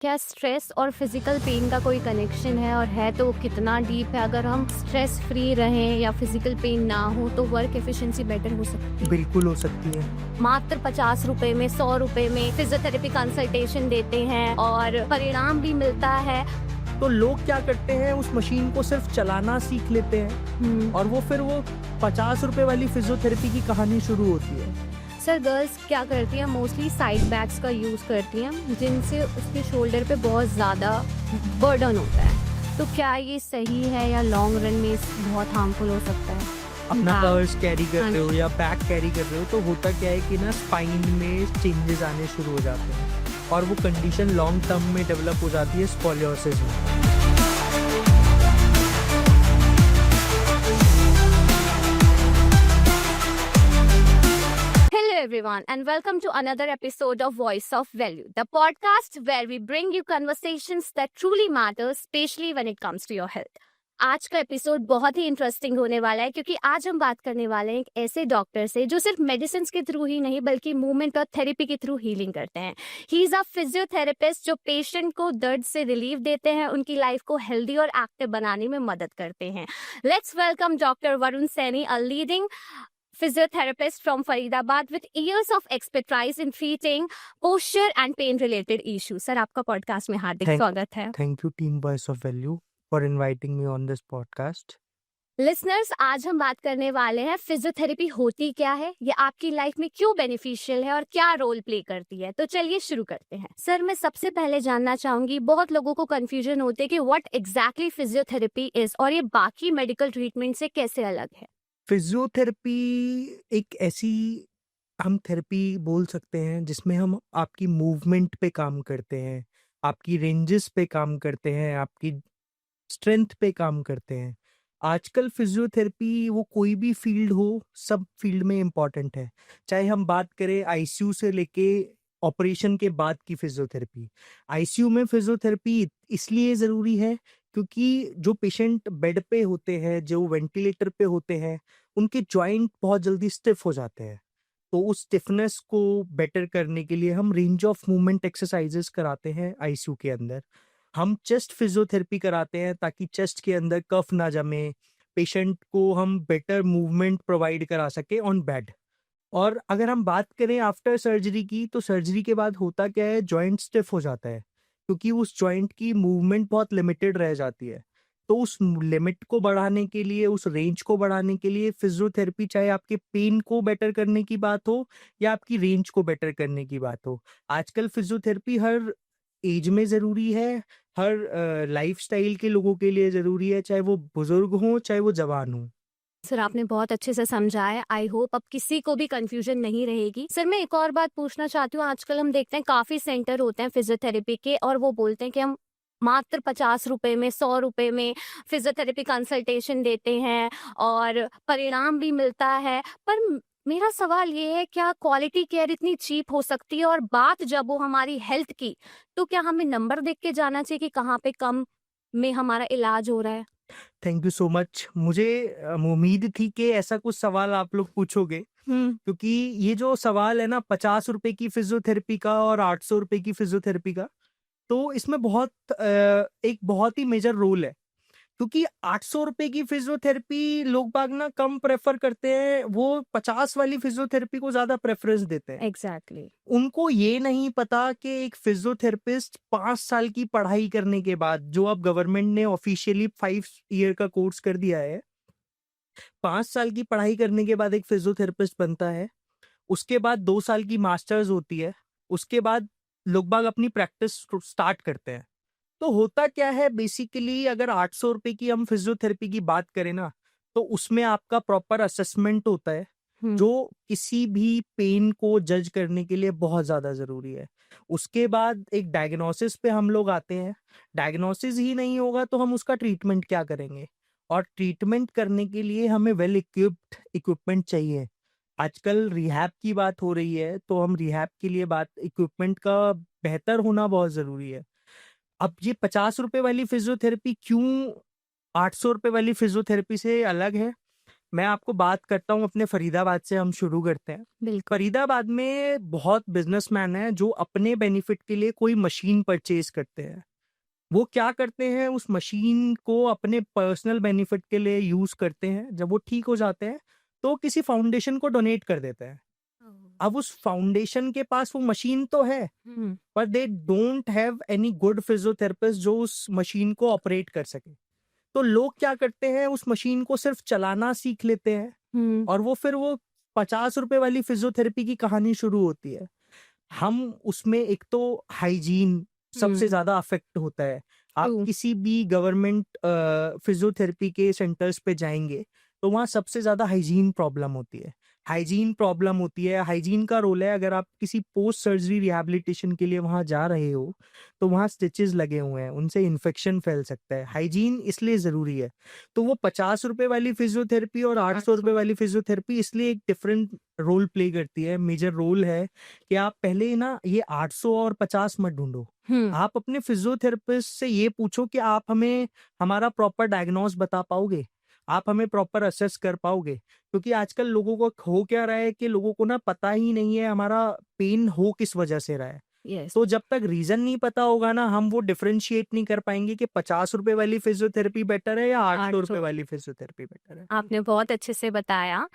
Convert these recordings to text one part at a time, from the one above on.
क्या स्ट्रेस और physical pain का कोई कनेक्शन है, और है तो कितना डीप है? अगर हम स्ट्रेस फ्री रहें या फिजिकल पेन ना हो तो वर्क एफिशिएंसी बेटर हो सकती है। बिल्कुल हो सकती है। मात्र 50 रुपए में, 100 रुपए में फिजियोथेरेपी कंसल्टेशन देते हैं और परिणाम भी मिलता है। तो लोग क्या करते हैं, उस मशीन को सिर्फ चलाना सीख लेते हैं और वो 50 रुपए वाली फिजियोथेरेपी की कहानी शुरू होती है। सर, गर्ल्स क्या करती हैं, मोस्टली साइड बैग्स का यूज़ करती हैं जिनसे उसके शोल्डर पे बहुत ज़्यादा बर्डन होता है। तो क्या ये सही है या लॉन्ग रन में बहुत हार्मफुल हो सकता है? अपना हाँ। पर्स कैरी कर रहे हो या बैग कैरी कर रहे हो तो होता क्या है कि ना स्पाइन में चेंजेस आने शुरू हो जाते हैं और वो कंडीशन लॉन्ग टर्म में डेवलप हो जाती है स्पोलियोसिस में। Hello, everyone, and welcome to another episode of Voice of Value, the podcast where we bring you conversations that truly matter, especially when it comes to your health. आज का episode बहुत ही interesting होने वाला है क्योंकि आज हम बात करने वाले हैं एक ऐसे डॉक्टर से जो सिर्फ मेडिसिन के थ्रू ही नहीं बल्कि मूवमेंट और थेरेपी के थ्रू हीलिंग करते हैं। ही इज अ फिजियोथेरेपिस्ट जो पेशेंट को दर्द से रिलीफ देते हैं, उनकी लाइफ को हेल्दी और एक्टिव बनाने में मदद करते हैं। Let's welcome doctor Varun Saini, a leading physiotherapist from Faridabad with years of expertise in treating posture and pain related issues. Sir, आपका पॉडकास्ट में हार्दिक स्वागत है। Thank you team voice of value for inviting me on this podcast. Listeners, आज हम बात करने वाले हैं फिजियोथेरेपी होती क्या है, ये आपकी लाइफ में क्यों बेनिफिशियल है और क्या रोल प्ले करती है। तो चलिए शुरू करते हैं। सर, मैं सबसे पहले जानना चाहूंगी, बहुत लोगों को कंफ्यूजन होती है कि व्हाट एग्जैक्टली फिजियोथेरेपी इज और ये बाकी मेडिकल ट्रीटमेंट से कैसे अलग है। फिजियोथेरेपी एक ऐसी हम थेरेपी बोल सकते हैं जिसमें हम आपकी मूवमेंट पे काम करते हैं, आपकी रेंजेस पे काम करते हैं, आपकी स्ट्रेंथ पे काम करते हैं। आजकल फिजियोथेरेपी वो कोई भी फील्ड हो, सब फील्ड में इम्पॉर्टेंट है। चाहे हम बात करें आईसीयू से लेके ऑपरेशन के बाद की फिजियोथेरेपी। आईसीयू में फिजियोथेरेपी इसलिए ज़रूरी है क्योंकि जो पेशेंट बेड पे होते हैं, जो वेंटिलेटर पे होते हैं, उनके जॉइंट बहुत जल्दी स्टिफ हो जाते हैं। तो उस स्टिफनेस को बेटर करने के लिए हम रेंज ऑफ मूवमेंट एक्सरसाइजेस कराते हैं आईसीयू के अंदर। हम चेस्ट फिजियोथेरेपी कराते हैं ताकि चेस्ट के अंदर कफ ना जमे, पेशेंट को हम बेटर मूवमेंट प्रोवाइड करा सके ऑन बेड। और अगर हम बात करें आफ्टर सर्जरी की, तो सर्जरी के बाद होता क्या है, जॉइंट स्टिफ हो जाता है क्योंकि उस जॉइंट की मूवमेंट बहुत लिमिटेड रह जाती है। तो उस लिमिट को बढ़ाने के लिए, उस रेंज को बढ़ाने के लिए फिजियोथेरेपी, चाहे आपके पेन को बेटर करने की बात हो या आपकी रेंज को बेटर करने की बात हो, आजकल फिजियोथेरेपी हर एज में ज़रूरी है, हर लाइफ़स्टाइल के लोगों के लिए ज़रूरी है, चाहे वो बुज़ुर्ग हों, चाहे वो जवान हों। सर, आपने बहुत अच्छे से समझाया। आई होप अब किसी को भी कंफ्यूजन नहीं रहेगी। सर, मैं एक और बात पूछना चाहती हूँ, आजकल हम देखते हैं काफ़ी सेंटर होते हैं फिजियोथेरेपी के और वो बोलते हैं कि हम मात्र 50 रुपए में, 100 रुपए में फिजियोथेरेपी कंसल्टेशन देते हैं और परिणाम भी मिलता है। पर मेरा सवाल ये है, क्या क्वालिटी केयर इतनी चीप हो सकती है? और बात जब हो हमारी हेल्थ की, तो क्या हमें नंबर देख के जाना चाहिए कि कहाँ पे कम में हमारा इलाज हो रहा है? Thank you so much. मुझे उम्मीद थी कि ऐसा कुछ सवाल आप लोग पूछोगे, क्योंकि ये जो सवाल है ना 50 रुपए की फिजियोथेरेपी का और 800 रुपए की फिजियोथेरेपी का, तो इसमें एक बहुत ही मेजर रोल है। क्योंकि 800 रुपए की फिजियोथेरेपी लोग बाग ना कम प्रेफर करते हैं, वो 50 वाली फिजियोथेरेपी को ज्यादा प्रेफरेंस देते हैं। एग्जैक्टली। उनको ये नहीं पता कि एक फिजियोथेरेपिस्ट 5 साल की पढ़ाई करने के बाद, जो अब गवर्नमेंट ने ऑफिशियली 5 ईयर का कोर्स कर दिया है, 5 साल की पढ़ाई करने के बाद एक फिजियोथेरेपिस्ट बनता है। उसके बाद 2 साल की मास्टर्स होती है। उसके बाद लोग बाग अपनी प्रैक्टिस स्टार्ट करते हैं। तो होता क्या है बेसिकली, अगर 800 रुपए की हम फिजियोथेरेपी की बात करें ना, तो उसमें आपका प्रॉपर असेसमेंट होता है, जो किसी भी पेन को जज करने के लिए बहुत ज़्यादा ज़रूरी है। उसके बाद एक डायग्नोसिस पे हम लोग आते हैं। डायग्नोसिस ही नहीं होगा तो हम उसका ट्रीटमेंट क्या करेंगे? और ट्रीटमेंट करने के लिए हमें वेल इक्विप्ड इक्विपमेंट चाहिए। आजकल रिहैब की बात हो रही है, तो हम रिहैब के लिए बात, इक्विपमेंट का बेहतर होना बहुत ज़रूरी है। अब ये 50 रुपए वाली फिजियोथेरेपी क्यों 800 रुपए वाली फिजियोथेरेपी से अलग है? मैं आपको बात करता हूँ अपने फरीदाबाद से, हम शुरू करते हैं। बिल्कुल। फरीदाबाद में बहुत बिजनेसमैन हैं जो अपने बेनिफिट के लिए कोई मशीन परचेज करते हैं। वो क्या करते हैं, उस मशीन को अपने पर्सनल बेनिफिट के लिए यूज करते हैं। जब वो ठीक हो जाते हैं तो किसी फाउंडेशन को डोनेट कर देते हैं। अब उस फाउंडेशन के पास वो मशीन तो है, हम्म। पर they don't have any good physiotherapist जो उस मशीन को ऑपरेट कर सके। तो लोग क्या करते हैं, उस मशीन को सिर्फ चलाना सीख लेते हैं हम्म। और वो 50 रुपए वाली फिजियोथेरेपी की कहानी शुरू होती है। हम उसमें एक तो हाइजीन सबसे ज्यादा अफेक्ट होता है। आप True. किसी भी गवर्नमेंट फिजियोथेरेपी के सेंटर्स पे जाएंगे तो वहाँ सबसे ज्यादा हाइजीन प्रॉब्लम होती है। हाइजीन का रोल है, अगर आप किसी पोस्ट सर्जरी रिहैबिलिटेशन के लिए वहां जा रहे हो तो वहां स्टिचेस लगे हुए हैं, उनसे इन्फेक्शन फैल सकता है। हाइजीन इसलिए जरूरी है। तो वो 50 रुपए वाली फिजियोथेरेपी और 800 रुपए वाली फिजियोथेरेपी इसलिए एक डिफरेंट रोल प्ले करती है। मेजर रोल है कि आप पहले ना ये 800 और 50 मत ढूंढो। हम्म। आप अपने फिजियोथेरेपिस्ट से ये पूछो कि आप हमें हमारा प्रॉपर डायग्नोस बता पाओगे, आप हमें प्रॉपर असेस कर पाओगे। क्योंकि आजकल लोगों को हो क्या रहा है कि लोगों को ना पता ही नहीं है हमारा पेन हो किस वजह से रहा है। यस। तो जब तक रीजन नहीं पता होगा ना, हम वो डिफरेंशिएट नहीं कर पाएंगे कि 50 रुपए वाली फिजियोथेरेपी बेटर है या 800 रुपए 800। वाली फिजियोथेरेपी बेटर है। आपने बहुत अच्छे से बताया।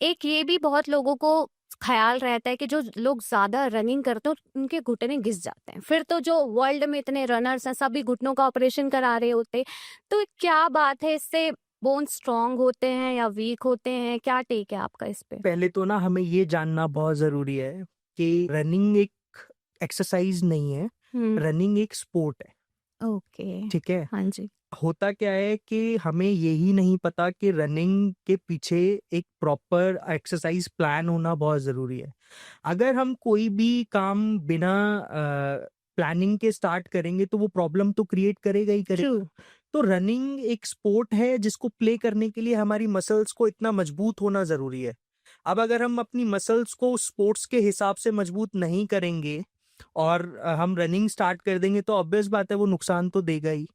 एक ये भी बहुत लोगों को ख्याल रहता है कि जो लोग ज्यादा रनिंग करते हैं उनके घुटने घिस जाते हैं। फिर तो जो वर्ल्ड में इतने रनर्स हैं सभी घुटनों का ऑपरेशन करा रहे होते हैं। तो क्या बात है, इससे बोन स्ट्रांग होते हैं या वीक होते हैं? क्या टेक है आपका इस पे? पहले तो ना हमें ये जानना बहुत जरूरी है कि रनिंग एक एक्सरसाइज नहीं है, हम्म। रनिंग एक स्पोर्ट है। ओके। ठीक है। हाँ जी। होता क्या है कि हमें यही नहीं पता कि रनिंग के पीछे एक प्रॉपर एक्सरसाइज प्लान होना बहुत जरूरी है। अगर हम कोई भी काम बिना प्लानिंग के स्टार्ट करेंगे तो वो प्रॉब्लम तो क्रिएट करेगा ही ट्रू। करेगा। तो रनिंग एक स्पोर्ट है जिसको प्ले करने के लिए हमारी मसल्स को इतना मजबूत होना जरूरी है। अब अगर हम अपनी मसल्स को स्पोर्ट्स के हिसाब से मजबूत नहीं करेंगे और हम रनिंग स्टार्ट कर देंगे तो ऑब्वियस बात है वो नुकसान तो देगा ही।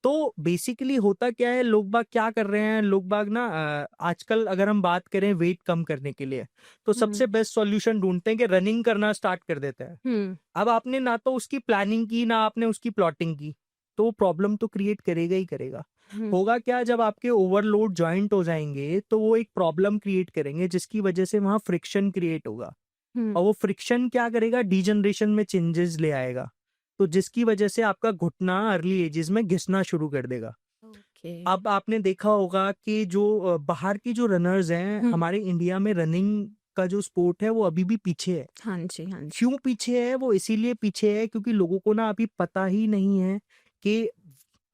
तो बेसिकली होता क्या है, लोग बाग क्या कर रहे हैं, लोग बाग ना आजकल अगर हम बात करें वेट कम करने के लिए तो सबसे बेस्ट सॉल्यूशन ढूंढते हैं कि रनिंग करना स्टार्ट कर देते हैं। हम्म। अब आपने ना तो उसकी प्लानिंग की ना आपने उसकी प्लॉटिंग की, तो वो प्रॉब्लम तो क्रिएट करेगा ही करेगा। हम्म। होगा क्या, जब आपके ओवरलोड जॉइंट हो जाएंगे तो वो एक प्रॉब्लम क्रिएट करेंगे जिसकी वजह से वहां फ्रिक्शन क्रिएट होगा। और वो फ्रिक्शन क्या करेगा, डीजनरेशन में चेंजेस ले आएगा। तो जिसकी वजह से आपका घुटना अर्ली एजेस में घिसना शुरू कर देगा। ओके। अब आपने देखा होगा कि जो बाहर की जो रनर्स हैं, हमारे इंडिया में रनिंग का जो स्पोर्ट है वो अभी भी पीछे है। हाँ जी, हाँ जी। क्यों पीछे है? वो इसीलिए पीछे है क्योंकि लोगों को ना अभी पता ही नहीं है कि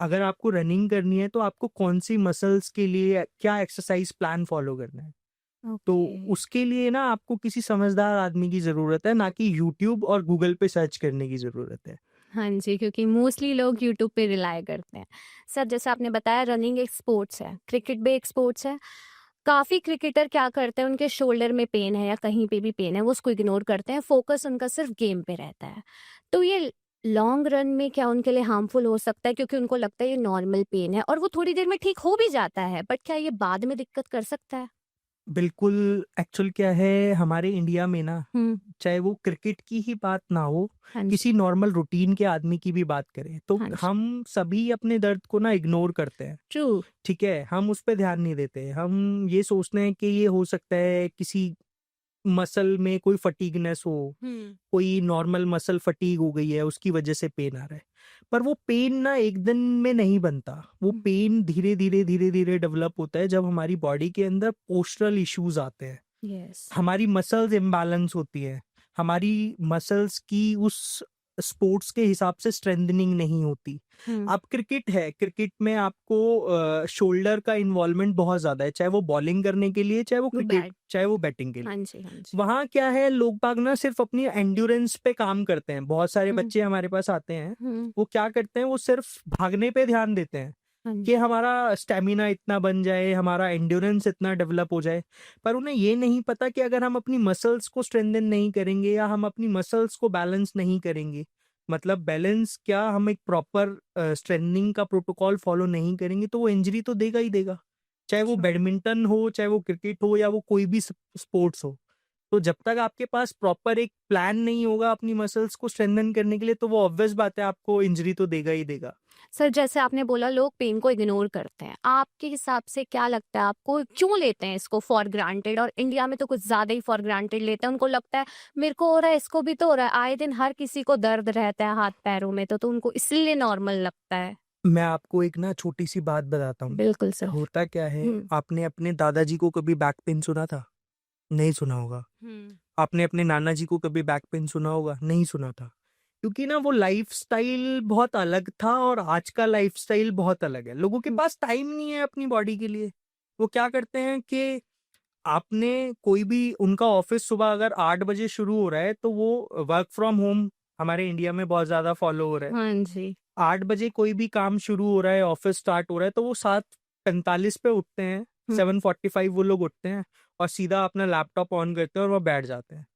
अगर आपको रनिंग करनी है तो आपको कौन सी मसल्स के लिए क्या एक्सरसाइज प्लान फॉलो करना है। तो ओके। उसके लिए ना आपको किसी समझदार आदमी की जरूरत है, ना कि यूट्यूब और गूगल पे सर्च करने की जरूरत है। हाँ जी, क्योंकि मोस्टली लोग यूट्यूब पे रिलाय करते हैं। सर, जैसे आपने बताया रनिंग एक स्पोर्ट्स है, क्रिकेट भी एक स्पोर्ट्स है। काफ़ी क्रिकेटर क्या करते हैं, उनके शोल्डर में पेन है या कहीं पे भी पेन है, वो उसको इग्नोर करते हैं, फोकस उनका सिर्फ गेम पे रहता है। तो ये लॉन्ग रन में क्या उनके लिए हार्मफुल हो सकता है? क्योंकि उनको लगता है ये नॉर्मल पेन है और वो थोड़ी देर में ठीक हो भी जाता है, बट क्या ये बाद में दिक्कत कर सकता है? बिल्कुल। एक्चुअल क्या है, हमारे इंडिया में ना, हम्म। चाहे वो क्रिकेट की ही बात ना हो, हाँ जी। किसी नॉर्मल रूटीन के आदमी की भी बात करें तो हाँ जी। हम सभी अपने दर्द को ना इग्नोर करते हैं। ट्रू। ठीक है, हम उस पर ध्यान नहीं देते। हम ये सोचते हैं कि ये हो सकता है किसी मसल में कोई फटीगनेस हो, कोई नॉर्मल मसल फटीग हो गई है उसकी वजह से पेन आ रहा है। पर वो पेन ना एक दिन में नहीं बनता। वो पेन धीरे धीरे डेवलप होता है जब हमारी बॉडी के अंदर पोस्चरल इश्यूज आते हैं। यस। हमारी मसल्स इम्बैलेंस होती है, हमारी मसल्स की उस स्पोर्ट्स के हिसाब से स्ट्रेंथनिंग नहीं होती। अब क्रिकेट है, क्रिकेट में आपको शोल्डर का इन्वॉल्वमेंट बहुत ज्यादा है, चाहे वो बॉलिंग करने के लिए, चाहे वो वो क्रिकेट, बैट। चाहे वो बैटिंग के हाँ लिए। जी, हाँ जी। वहां क्या है, लोग बाग ना सिर्फ अपनी एंड्योरेंस पे काम करते हैं। बहुत सारे हम्म। बच्चे हमारे पास आते हैं, हम्म। वो क्या करते हैं, वो सिर्फ भागने पे ध्यान देते हैं हाँ कि जी। हमारा स्टेमिना इतना बन जाए, हमारा एंड्योरेंस इतना डेवलप हो जाए। पर उन्हें ये नहीं पता कि अगर हम अपनी मसल्स को स्ट्रेंथन नहीं करेंगे या हम अपनी मसल्स को बैलेंस नहीं करेंगे, मतलब बैलेंस क्या, हम एक प्रॉपर स्ट्रेंथनिंग का प्रोटोकॉल फॉलो नहीं करेंगे तो वो इंजरी तो देगा ही देगा। चाहे वो True. बैडमिंटन हो, चाहे वो क्रिकेट हो या वो कोई भी स्पोर्ट्स हो। तो जब तक आपके पास प्रॉपर एक प्लान नहीं होगा अपनी मसल्स को स्ट्रेंथन करने के लिए, तो वो ऑब्वियस बात है आपको इंजरी तो देगा ही देगा। सर जैसे आपने बोला लोग पेन को इग्नोर करते हैं, आपके हिसाब से क्या लगता है आपको क्यों लेते हैं इसको फॉर ग्रांटेड? और इंडिया में तो कुछ ज्यादा ही फॉर ग्रांटेड लेते हैं, उनको लगता है मेरे को हो रहा है इसको भी तो हो रहा है, आए दिन हर किसी को दर्द रहता है हाथ पैरों में, तो उनको इसलिए नॉर्मल लगता है। मैं आपको एक ना छोटी-सी बात बताता हूँ। बिल्कुल सर। होता क्या है, हम्म। आपने अपने दादाजी को कभी बैक पेन सुना था? नहीं सुना होगा। आपने अपने नाना जी को कभी बैक पेन सुना होगा? नहीं सुना था। क्योंकि ना वो लाइफ़स्टाइल बहुत अलग था और आज का लाइफ़स्टाइल बहुत अलग है। लोगों के हम्म। पास टाइम नहीं है अपनी बॉडी के लिए। वो क्या करते हैं कि आपने कोई भी उनका ऑफ़िस सुबह अगर 8 बजे शुरू हो रहा है, तो वो वर्क फ्रॉम होम हमारे इंडिया में बहुत ज़्यादा फ़ॉलो हो रहा है। हाँ जी। 8 बजे कोई भी काम शुरू हो रहा है, ऑफ़िस स्टार्ट हो रहा है, तो वो 7:45 पे उठते हैं, हम्म। 7:45 वो लोग उठते हैं और सीधा अपना लैपटॉप ऑन करते हैं और वो बैठ जाते हैं,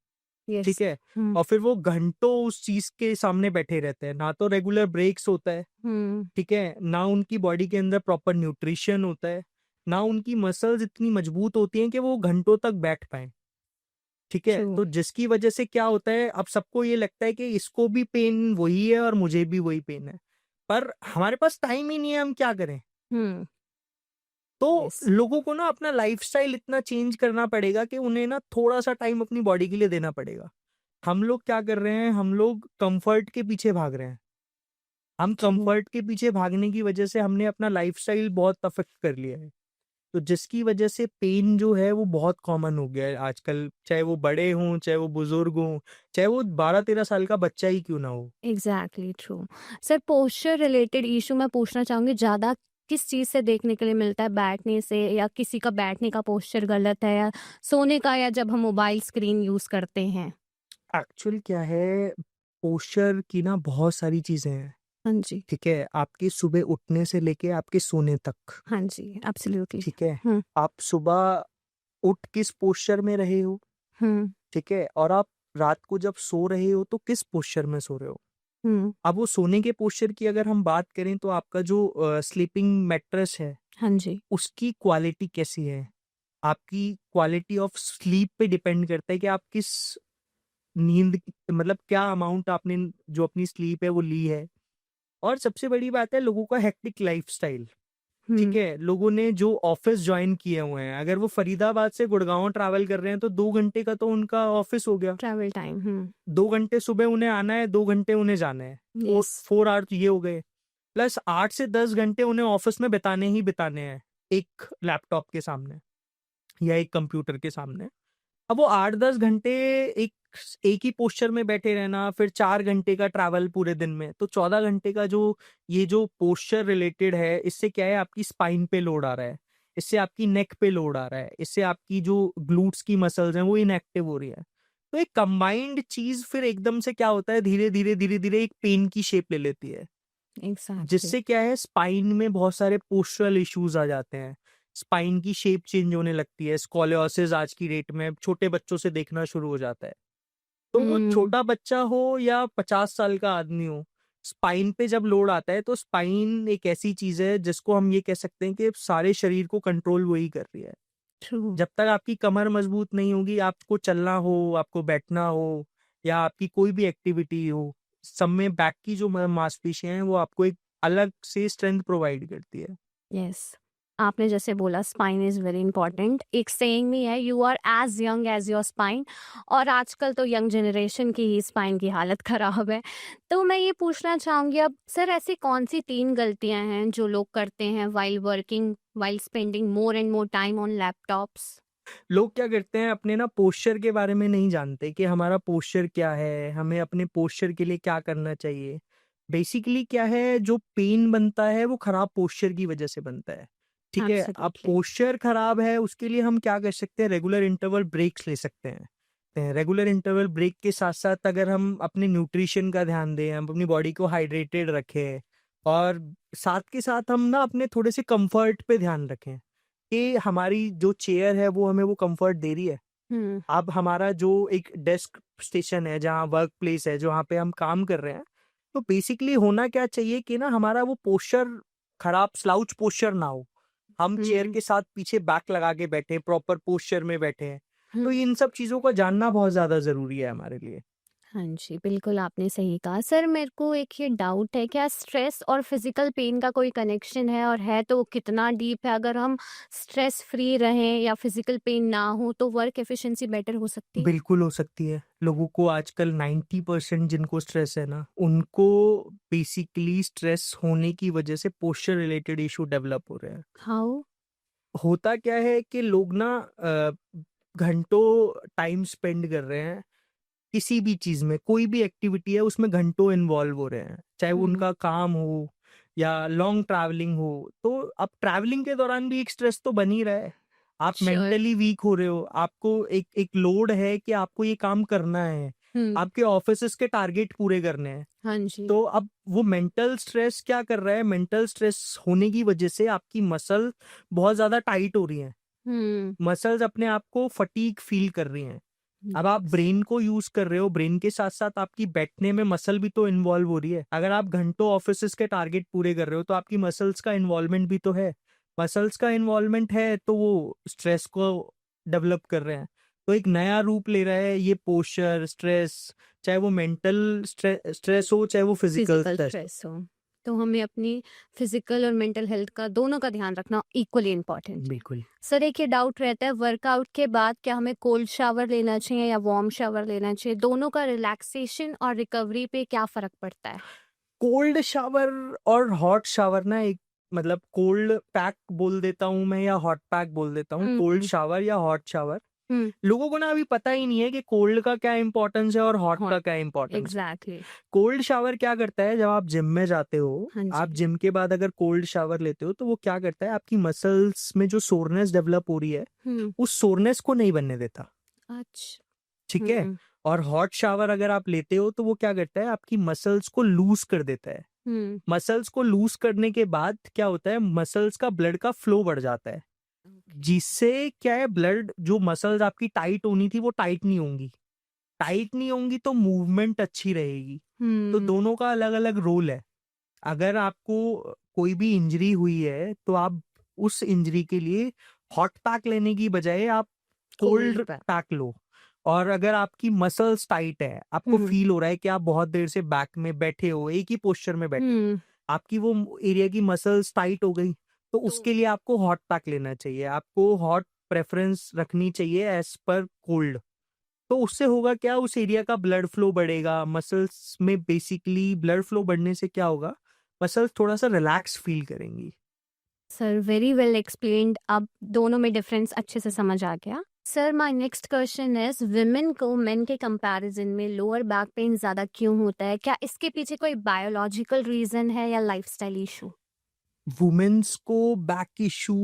यस। ठीक है? हम्म। और फिर वो घंटों उस चीज़ के सामने बैठे रहते हैं, ना तो रेगुलर ब्रेक्स होता है, हम्म। ठीक है? ना उनकी बॉडी के अंदर प्रॉपर न्यूट्रिशन होता है, ना उनकी मसल्स इतनी मजबूत होती हैं कि वो घंटों तक बैठ पाएँ, ठीक है? ट्रू। तो जिसकी वजह से क्या होता है, अब सबको ये लगता है कि इसको भी पेन वही है और मुझे भी वही पेन है। पर हमारे पास टाइम ही नहीं है, हम क्या करें? हम्म। तो यस। लोगों को ना अपना लाइफ़स्टाइल इतना चेंज करना पड़ेगा कि उन्हें ना थोड़ा-सा टाइम अपनी बॉडी के लिए देना पड़ेगा। हम लोग क्या कर रहे हैं, हम लोग कम्फ़र्ट के पीछे भाग रहे हैं। हम ट्रू। कम्फ़र्ट के पीछे भागने की वजह से हमने अपना लाइफ़स्टाइल बहुत अफ़ेक्ट कर लिया है। तो जिसकी वजह से पेन जो है वो बहुत कॉमन हो गया है आजकल, चाहे वो बड़े हों, चाहे वो बुज़ुर्ग हों, चाहे वो 12-13 साल का बच्चा ही क्यों ना हो। Exactly true. Sir posture related issue मैं पूछना चाहूंगी, ज्यादा किस चीज से देखने के लिए मिलता है? बैठने से, या किसी का बैठने का पोस्चर गलत है, या सोने का, या जब हम मोबाइल स्क्रीन यूज करते हैं? एक्चुअल क्या है, पोस्चर की ना बहुत सारी चीज़ें हैं, हाँ जी। ठीक है? आपके सुबह उठने से लेके आपके सोने तक, हाँ जी, एब्सोल्युटली। ठीक है? हम्म। आप सुबह उठ किस पोस्चर में रहे हो, हम्म। ठीक है? और आप रात को जब सो रहे हो तो किस पोस्चर में सो रहे हो? हम्म। अब वो सोने के पोस्चर की अगर हम बात करें तो आपका जो स्लीपिंग मैट्रेस है, हाँ जी। उसकी क्वालिटी कैसी है? आपकी क्वालिटी ऑफ स्लीप पे डिपेंड करता है कि आप किस नींद मतलब क्या अमाउंट आपने जो अपनी स्लीप है वो ली है। और सबसे बड़ी बात है लोगों का हेक्टिक लाइफ़स्टाइल, ठीक हम्म। है? लोगों ने जो ऑफ़िस जॉइन किए हुए हैं, अगर वो फरीदाबाद से गुड़गाँव ट्रैवल कर रहे हैं तो 2 घंटे का तो उनका ऑफ़िस हो गया। Travel time. 2 घंटे सुबह उन्हें आना है, 2 घंटे उन्हें जाना है। यस। 4 आवर तो ये हो गए। प्लस 8 से 10 घंटे उन्हें ऑफ़िस में बिताने ही बिताने हैं, एक लैपटॉप के सामने या एक कंप्यूटर के सामने। अब वो 8-10 घंटे एक एक ही पोस्चर में बैठे रहना, फिर 4 घंटे का ट्रैवल पूरे दिन में, तो 14 घंटे का जो पोस्चर रिलेटेड है, इससे क्या है आपकी स्पाइन पे लोड आ रहा है, इससे आपकी नेक पे लोड आ रहा है, इससे आपकी जो ग्लूट्स की मसल्स हैं, वो इनएक्टिव हो रही है। तो एक कंबाइंड चीज़ फिर एकदम से क्या होता है, धीरे-धीरे, धीरे-धीरे एक पेन की शेप ले लेती है। एग्जैक्टली। जिससे क्या है स्पाइन में बहुत सारे पोस्चरल इश्यूज आ जाते हैं। स्पाइन की शेप चेंज होने लगती है, स्कोलियोसिस आज की डेट में छोटे बच्चों से देखना शुरू हो जाता है। तो वो हम्म। छोटा बच्चा हो या 50 साल का आदमी हो, स्पाइन पे जब लोड आता है तो स्पाइन एक ऐसी चीज़ है जिसको हम ये कह सकते हैं कि सारे शरीर को कंट्रोल वही कर रही है। ट्रू। जब तक आपकी कमर मजबूत नहीं होगी, आपको चलना हो, आपको बैठना हो या आपकी कोई भी एक्टिविटी हो, सब में बैक की जो मांसपेशियाँ हैं वो आपको एक अलग से स्ट्रेंथ प्रोवाइड करती है। यस। आपने जैसे बोला स्पाइन इज वेरी इंपॉर्टेंट, एक सेइंग भी है, you are as young as your spine. और आजकल तो यंग जनरेशन की ही स्पाइन की हालत खराब है। तो मैं ये पूछना चाहूंगी अब सर, ऐसी कौन सी 3 गलतियां हैं जो लोग करते हैं while working, while spending more and more time on laptops? लोग क्या करते हैं अपने ना पोस्चर के बारे में नहीं जानते कि हमारा पोस्चर क्या है, हमें अपने पोस्चर के लिए क्या करना चाहिए। बेसिकली क्या है जो पेन बनता है वो खराब पोस्चर की वजह से बनता है, ठीक है? अब एब्सोल्युटली। पोस्चर खराब है उसके लिए हम क्या कर सकते हैं, रेगुलर इंटरवल ब्रेक्स ले सकते हैं। रेगुलर इंटरवल ब्रेक के साथ-साथ अगर हम अपने न्यूट्रिशन का ध्यान दें, हम अपनी बॉडी को हाइड्रेटेड रखें और साथ के साथ हम ना अपने थोड़े से कम्फर्ट पे ध्यान रखें। कि हमारी जो चेयर है वो हमें वो कंफर्ट दे रही है। हम्म। अब हमारा जो एक डेस्क स्टेशन है जहाँ वर्क प्लेस है जहाँ पे हम काम कर रहे हैं, तो बेसिकली होना क्या चाहिए कि ना हमारा वो पोस्चर खराब स्लाउच पोस्चर ना हो। हम चेयर हम्म के साथ पीछे बैक लगा के बैठे हैं, प्रॉपर पोस्चर में बैठे हैं। तो हम्म इन सब चीज़ों को जानना बहुत ज़्यादा ज़रूरी है हमारे लिए। हाँ जी, बिल्कुल आपने सही कहा। सर मेरे को एक ये डाउट है, क्या स्ट्रेस और फिज़िकल पेन का कोई कनेक्शन है, और है तो कितना डीप है? अगर हम स्ट्रेस फ्री रहें या फिज़िकल पेन ना हो तो वर्क एफिशिएंसी बेटर हो सकती है? बिल्कुल हो सकती है। लोगों को आजकल 90% जिनको स्ट्रेस है ना, उनको बेसिकली स्ट्रेस होने की वजह से पोस्चर रिलेटेड इश्यू डेवलप हो रहे हैं। हाउ? होता क्या है कि लोग ना घंटों टाइम स्पेंड कर रहे हैं किसी भी चीज में, कोई भी एक्टिविटी है उसमें घंटों इन्वॉल्व हो रहे हैं, चाहे वो हुँ, उनका काम हो या लॉन्ग ट्रैवलिंग हो। तो अब ट्रैवलिंग के दौरान भी एक स्ट्रेस तो बन ही रहा है। आप श्योर। मेंटली वीक हो रहे हो, आपको एक एक लोड है कि आपको ये काम करना है, हुँ, आपके ऑफिस के टारगेट पूरे करने हैं। हाँ जी। तो अब वो मेंटल स्ट्रेस क्या कर रहा है, मेंटल स्ट्रेस होने की वजह से आपकी मसल बहुत ज्यादा टाइट हो रही हैं, हुँ, मसल्स अपने आप को फटीग फील कर रही हैं। अब आप यस। ब्रेन को यूज कर रहे हो, ब्रेन के साथ साथ आपकी बैठने में मसल भी तो इन्वॉल्व हो रही है। अगर आप घंटों ऑफिस के टारगेट पूरे कर रहे हो तो आपकी मसल्स का इन्वॉल्वमेंट भी तो है। मसल्स का इन्वॉल्वमेंट है तो वो स्ट्रेस को डेवलप कर रहे हैं। तो एक नया रूप ले रहा है ये पोस्चर स्ट्रेस, चाहे वो मेंटल स्ट्रेस हो चाहे वो फिजिकल फिज़िकल स्ट्रेस हो। स्ट्रेस हो। तो हमें अपनी फिज़िकल और मेंटल हेल्थ का, दोनों का ध्यान रखना इक्वली इम्पोर्टेंट है। बिल्कुल। सर एक ये डाउट रहता है, वर्कआउट के बाद क्या हमें कोल्ड शावर लेना चाहिए या वार्म शावर लेना चाहिए? दोनों का रिलैक्सेशन और रिकवरी पे क्या फ़र्क पड़ता है? कोल्ड शावर और हॉट शावर ना, एक मतलब कोल्ड पैक बोल देता हूँ मैं या हॉट पैक बोल देता हूँ, हुँ, कोल्ड हुँ, शावर या हॉट शावर। हुँ, लोगों को ना अभी पता ही नहीं है कि कोल्ड का क्या इंपॉर्टेंस है और हॉट हॉट, का क्या इंपॉर्टेंस है। एग्ज़ैक्टली। कोल्ड शावर क्या करता है, जब आप जिम में जाते हो, हाँ आप जी। जिम के बाद अगर कोल्ड शावर लेते हो तो वो क्या करता है, आपकी मसल्स में जो सोरनेस डेवलप हो रही है हुँ, उस सोरनेस को नहीं बनने देता। अच्छा। ठीक है। हुँ, और हॉट शावर अगर आप लेते हो तो वो क्या करता है, आपकी मसल्स को लूज कर देता है। हुँ, मसल्स को लूज करने के बाद क्या होता है, मसल्स का ब्लड का फ्लो बढ़ जाता है, ओके। जिससे क्या है, ब्लड जो मसल्स आपकी टाइट होनी थी वो टाइट नहीं होंगी। टाइट नहीं होंगी तो मूवमेंट अच्छी रहेगी। तो हुँ, दोनों का अलग अलग रोल है। अगर आपको कोई भी इंजरी हुई है तो आप उस इंजरी के लिए हॉट पैक लेने की बजाय आप कोल्ड कोल्ड पैक। पैक लो। और अगर आपकी मसल्स टाइट है, आपको हुँ, फील हो रहा है कि आप बहुत देर से बैक में बैठे हो, एक ही पोस्चर में बैठे हो, हुँ, आपकी वो एरिया की मसल्स टाइट हो गई, तो तो उसके लिए आपको हॉट पैक लेना चाहिए। आपको हॉट प्रेफरेंस रखनी चाहिए एज पर कोल्ड। तो उससे होगा क्या, उस एरिया का ब्लड फ्लो बढ़ेगा मसल्स में। बेसिकली ब्लड फ्लो बढ़ने से क्या होगा, मसल्स थोड़ा सा रिलैक्स फील करेंगी। Sir very well explained. अब दोनों में डिफरेंस अच्छे से समझ आ गया। Sir my next question is, women को मेन के कंपैरिजन में लोअर बैक पेन ज़्यादा क्यों होता है? क्या इसके पीछे कोई बायोलॉजिकल रीज़न है या लाइफस्टाइल इशू? वुमेन्स को बैक इशू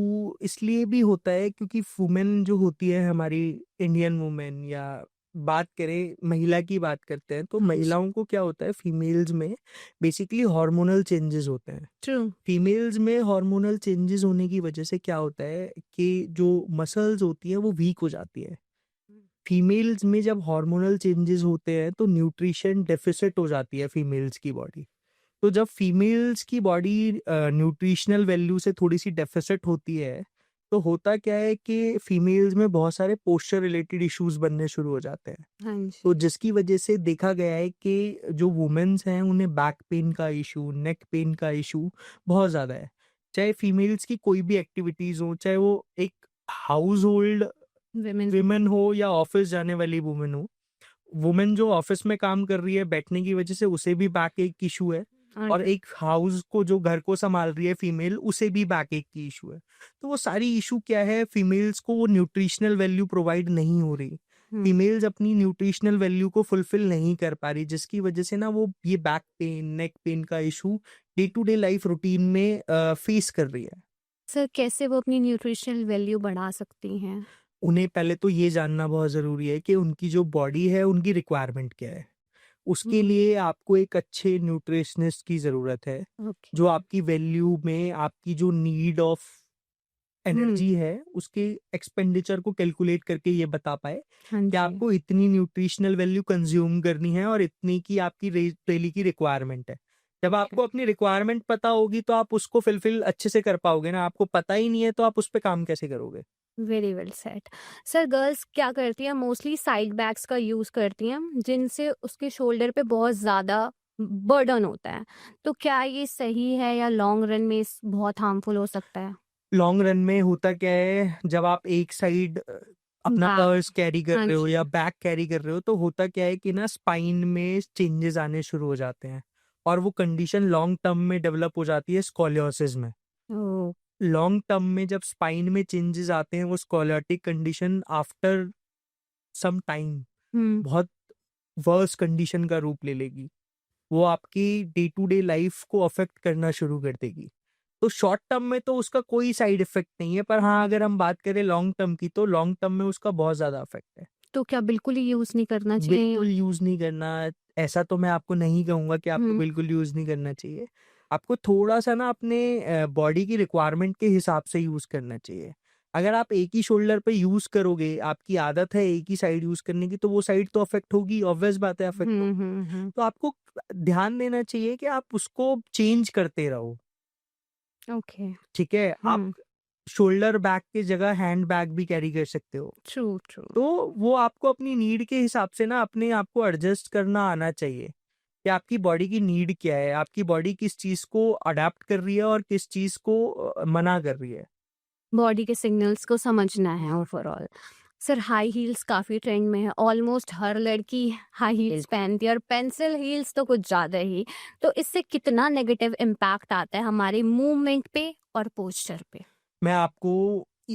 इसलिए भी होता है क्योंकि वुमेन जो होती है हमारी, इंडियन वुमेन, या बात करें महिला की बात करते हैं तो हाँ जी। महिलाओं को क्या होता है, फीमेल्स में बेसिकली हार्मोनल चेंजेस होते हैं। ट्रू। फीमेल्स में हार्मोनल चेंजेस होने की वजह से क्या होता है कि जो मसल्स होती है वो वीक हो जाती है। फीमेल्स में जब हार्मोनल चेंजेस होते हैं तो न्यूट्रिशन डेफिसिट हो जाती है फीमेल्स की बॉडी। तो जब फीमेल्स की बॉडी न्यूट्रिशनल वैल्यू से थोड़ी सी डेफिसिट होती है तो होता क्या है कि फीमेल्स में बहुत सारे पोस्चर रिलेटेड इश्यूज बनने शुरू हो जाते हैं। हाँ तो जी। जिसकी वजह से देखा गया है कि जो वुमेन्स हैं उन्हें बैक पेन का इशू, नेक पेन का इशू बहुत ज़्यादा है। चाहे फीमेल्स की कोई भी एक्टिविटीज़ हो, चाहे वो एक हाउस होल्ड विमेन। विमेन हो या ऑफिस जाने वाली वुमेन हो। वुमेन जो ऑफिस में काम कर रही है बैठने की वजह से उसे भी बैक एक इशू है, और और एक हाउस को जो घर को संभाल रही है फीमेल, उसे भी बैक एक की इशू है। तो वो सारी इशू क्या है, फीमेल्स को वो न्यूट्रिशनल वैल्यू प्रोवाइड नहीं हो रही। हुँ, फीमेल्स अपनी न्यूट्रिशनल वैल्यू को फुलफिल नहीं कर पा रही, जिसकी वजह से ना वो ये बैक पेन नेक पेन का issue day to day life routine में फेस कर रही है। सर कैसे वो अपनी न्यूट्रिशनल वैल्यू बढ़ा सकती हैं? उन्हें पहले तो ये जानना बहुत ज़रूरी है कि उनकी जो बॉडी है उनकी रिक्वायरमेंट क्या है। उसके हुँ, लिए आपको एक अच्छे न्यूट्रिशनिस्ट की ज़रूरत है, ओके। जो आपकी वैल्यू में आपकी जो नीड ऑफ हुँ, एनर्जी है, उसके एक्सपेंडिचर को कैलकुलेट करके ये बता पाए हाँ कि जी। आपको इतनी न्यूट्रिशनल वैल्यू कंज़्यूम करनी है और इतनी की आपकी डेली की रिक्वायरमेंट है। जब आपको अपनी रिक्वायरमेंट पता होगी तो आप उसको फुलफिल अच्छे से कर पाओगे ना, आपको पता ही नहीं है तो आप उस पे काम कैसे करोगे? Very well set. Sir girls क्या करती हैं, मोस्टली साइड बैग्स का यूज़ करती हैं जिनसे उसके शोल्डर पे बहुत ज़्यादा बर्डन होता है। तो क्या ये सही है या लॉन्ग रन में बहुत हार्मफुल हो सकता है? लॉन्ग रन में होता क्या है, जब आप एक साइड अपना बैक। पर्स कैरी कर हाँ रहे हो जी। या बैग कैरी कर रहे हो तो होता क्या है कि ना स्पाइन में चेंजेस आने शुरू हो जाते हैं और वो कंडीशन लॉन्ग टर्म में डेवलप हो जाती है स्कोलियोसिस में। ओह। लॉन्ग टर्म में जब स्पाइन में चेंजेस आते हैं वो scoliotic condition after some time हुँ। बहुत वर्स कंडीशन का रूप ले लेगी। वो आपकी डे टू डे लाइफ को अफेक्ट करना शुरू कर देगी। तो शॉर्ट टर्म में तो उसका कोई साइड इफेक्ट नहीं है, पर हाँ अगर हम बात करें लॉन्ग टर्म की तो लॉन्ग टर्म में उसका बहुत ज़्यादा इफेक्ट है। तो क्या बिल्कुल ही यूज़ नहीं करना चाहिए? बिल्कुल यूज़ नहीं करना, ऐसा तो मैं आपको नहीं कहूँगा कि आपको हुँ। बिल्कुल यूज़ नहीं करना चाहिए। आपको थोड़ा-सा ना अपने बॉडी की रिक्वायरमेंट के हिसाब से यूज़ करना चाहिए। अगर आप एक ही शोल्डर पे यूज़ करोगे, आपकी आदत है एक ही साइड यूज़ करने की, तो वो साइड तो अफेक्ट होगी, ऑब्वियस बात है अफेक्ट हुँ, होगी। हुँ, हुँ। तो आपको ध्यान देना चाहिए कि आप उसको चेंज करते रहो, ओके। ठीक है? आप हुँ। शोल्डर बैग की जगह हैंड बैग भी कैरी कर सकते हो। True, true. तो वो आपको अपनी नीड के हिसाब से ना अपने आप को एडजस्ट करना आना चाहिए कि आपकी बॉडी की नीड क्या है, आपकी बॉडी किस चीज़ को अडैप्ट कर रही है और किस चीज़ को मना कर रही है। बॉडी के सिग्नल्स को समझना है ओवरऑल। सर हाई हील्स काफ़ी ट्रेंड में है, ऑलमोस्ट हर लड़की हाई हील्स पहनती है और पेंसिल हील्स तो कुछ ज़्यादा ही। तो इससे कितना नेगेटिव इम्पैक्ट आता है हमारे मूवमेंट पे और पोस्चर पे? मैं आपको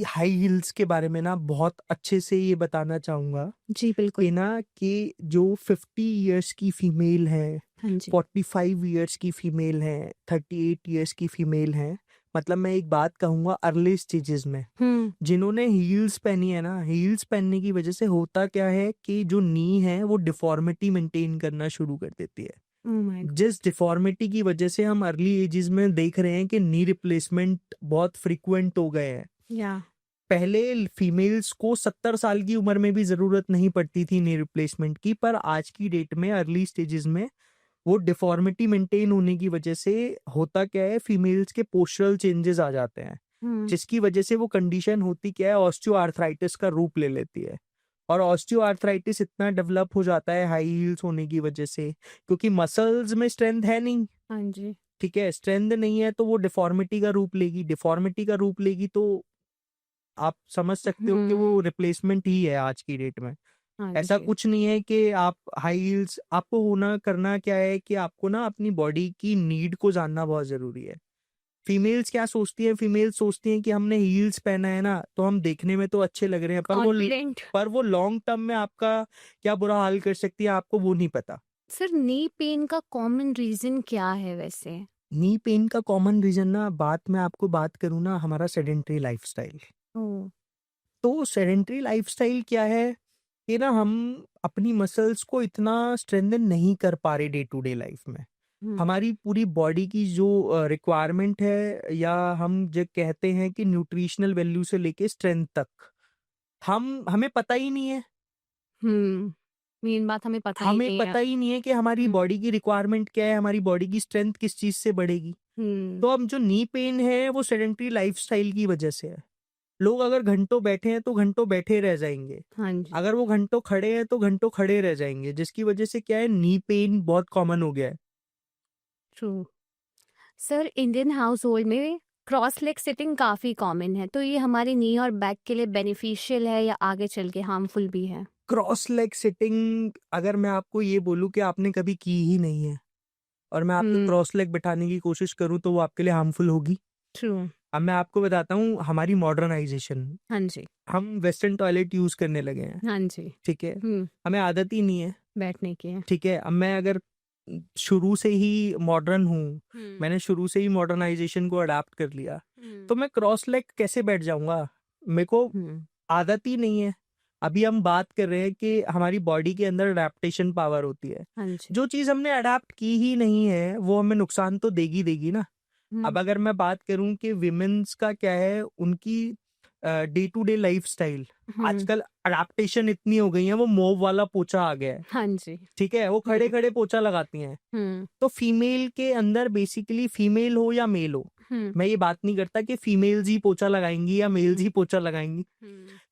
हाई हील्स के बारे में ना बहुत अच्छे से ये बताना चाहूँगा जी, बिल्कुल। कि ना कि जो 50 इयर्स की फीमेल है, हाँ जी। 45 इयर्स की फीमेल है, 38 इयर्स की फीमेल है, मतलब मैं एक बात कहूँगा अर्ली स्टेजेस में हुँ। जिन्होंने हील्स पहनी है ना, हील्स पहनने की वजह से होता क्या है कि जो नी है वो डिफॉर्मिटी मेंटेन करना शुरू कर देती है। Oh my God! जिस डिफॉर्मिटी की वजह से हम अर्ली एजेस में देख रहे हैं कि नी रिप्लेसमेंट बहुत फ्रीक्वेंट हो गए हैं। या पहले फीमेल्स को 70 साल की उम्र में भी ज़रूरत नहीं पड़ती थी नी रिप्लेसमेंट की, पर आज की डेट में अर्ली स्टेजेस में वो डिफॉर्मिटी मेंटेन होने की वजह से होता क्या है, फीमेल्स के पोस्चरल चेंजेस आ जाते हैं, हुँ। जिसकी वजह से वो कंडीशन होती क्या है, ऑस्टियोआर्थराइटिस का रूप ले लेती है। और ऑस्टियोआर्थराइटिस इतना डेवलप हो जाता है हाई हील्स होने की वजह से, क्योंकि मसल्स में स्ट्रेंथ है नहीं, हाँ जी। ठीक है? स्ट्रेंथ नहीं है तो वो डिफॉर्मिटी का रूप लेगी, डिफॉर्मिटी का रूप लेगी तो आप समझ सकते हो कि वो हुँ। रिप्लेसमेंट ही है आज की डेट में। हाँ ऐसा जी। कुछ नहीं है कि आप हाई हील्स आपको होना करना क्या है कि आपको ना अपनी बॉडी की नीड को जानना बहुत ज़रूरी है। फीमेल्स क्या सोचती हैं, फीमेल्स सोचती हैं कि हमने हील्स पहना है ना, तो हम देखने में तो अच्छे लग रहे हैं, कॉन्फिडेंट। पर वो लॉन्ग टर्म में आपका क्या बुरा हाल कर सकती है, आपको वो नहीं पता। सर नी पेन का कॉमन रीज़न क्या है वैसे? नी पेन का कॉमन रीज़न ना मैं आपको बात करूँ ना हमारा सेडेंटरी लाइफ़स्टाइल। ओह! तो सेडेंटरी लाइफ़स्टाइल क्या है कि ना हम अपनी मसल्स को इतना स्ट्रेंथन नहीं कर पा रहे डे टू डे लाइफ़ में। हुँ। हमारी पूरी बॉडी की जो रिक्वायरमेंट है या हम जो कहते हैं कि न्यूट्रिशनल वैल्यू से लेके स्ट्रेंथ तक, हमें पता ही नहीं है। हुँ। मेन बात हमें पता ही हमें नहीं है। पता ही नहीं है कि हमारी हुँ। बॉडी की रिक्वायरमेंट क्या है, हमारी बॉडी की स्ट्रेंथ किस चीज़ से बढ़ेगी। हुँ। तो अब जो नी पेन है वो सेडेंटरी लाइफ़स्टाइल की वजह से है। लोग अगर घंटों बैठे हैं तो घंटों बैठे रह जाएँगे। हाँ जी। अगर वो घंटों खड़े हैं तो घंटों खड़े रह जाएँगे, जिसकी वजह से क्या है नी पेन बहुत कॉमन हो गया है। ट्रू। सर इंडियन हाउसहोल्ड में क्रॉस लेग सिटिंग काफ़ी कॉमन है, तो ये हमारे नी और बैक के लिए बेनिफिशियल है या आगे चल के हार्मफुल भी है? क्रॉस लेग सिटिंग अगर मैं आपको ये बोलूँ कि आपने कभी की ही नहीं है और मैं आपको हुँ। क्रॉस लेग बिठाने की कोशिश करूँ तो वो आपके लिए हार्मफुल होगी। ट्रू। अब मैं आपको बताता हूँ हमारी मॉडर्नाइज़ेशन, हाँ जी। हम वेस्टर्न टॉयलेट यूज़ करने लगे हैं, हाँ जी। ठीक है? हुँ। हमें आदत ही नहीं है, बैठने की है। ठीक है? अब मैं अगर शुरू से ही मॉडर्न हूँ, हुँ। मैंने शुरू से ही मॉडर्नाइज़ेशन को अडॉप्ट कर लिया, हुँ। तो मैं क्रॉस लेग कैसे बैठ जाऊँगा? मेरे को हुँ। आदत ही नहीं है। अभी हम बात कर रहे हैं कि हमारी बॉडी के अंदर अडैप्टेशन पावर होती है। हाँ जी। जो चीज़ हमने अडॉप्ट की ही नहीं है, वो हमें नुकसान तो देगी देगी ना। हुँ। अब अगर मैं बात करूँ कि विमेन्स का क्या है, उनकी डे टू डे लाइफस्टाइल, हम्म। आजकल अडेप्टेशन इतनी हो गई है, वो मोव वाला पोछा आ गया है, हाँ जी। ठीक है, वो खड़े खड़े पोछा लगाती हैं। हम्म। तो फीमेल के अंदर बेसिकली, फीमेल हो या मेल हो, हम्म। मैं ये बात नहीं करता कि फीमेल्स ही पोछा लगाएंगी या मेल्स ही पोछा लगाएंगी।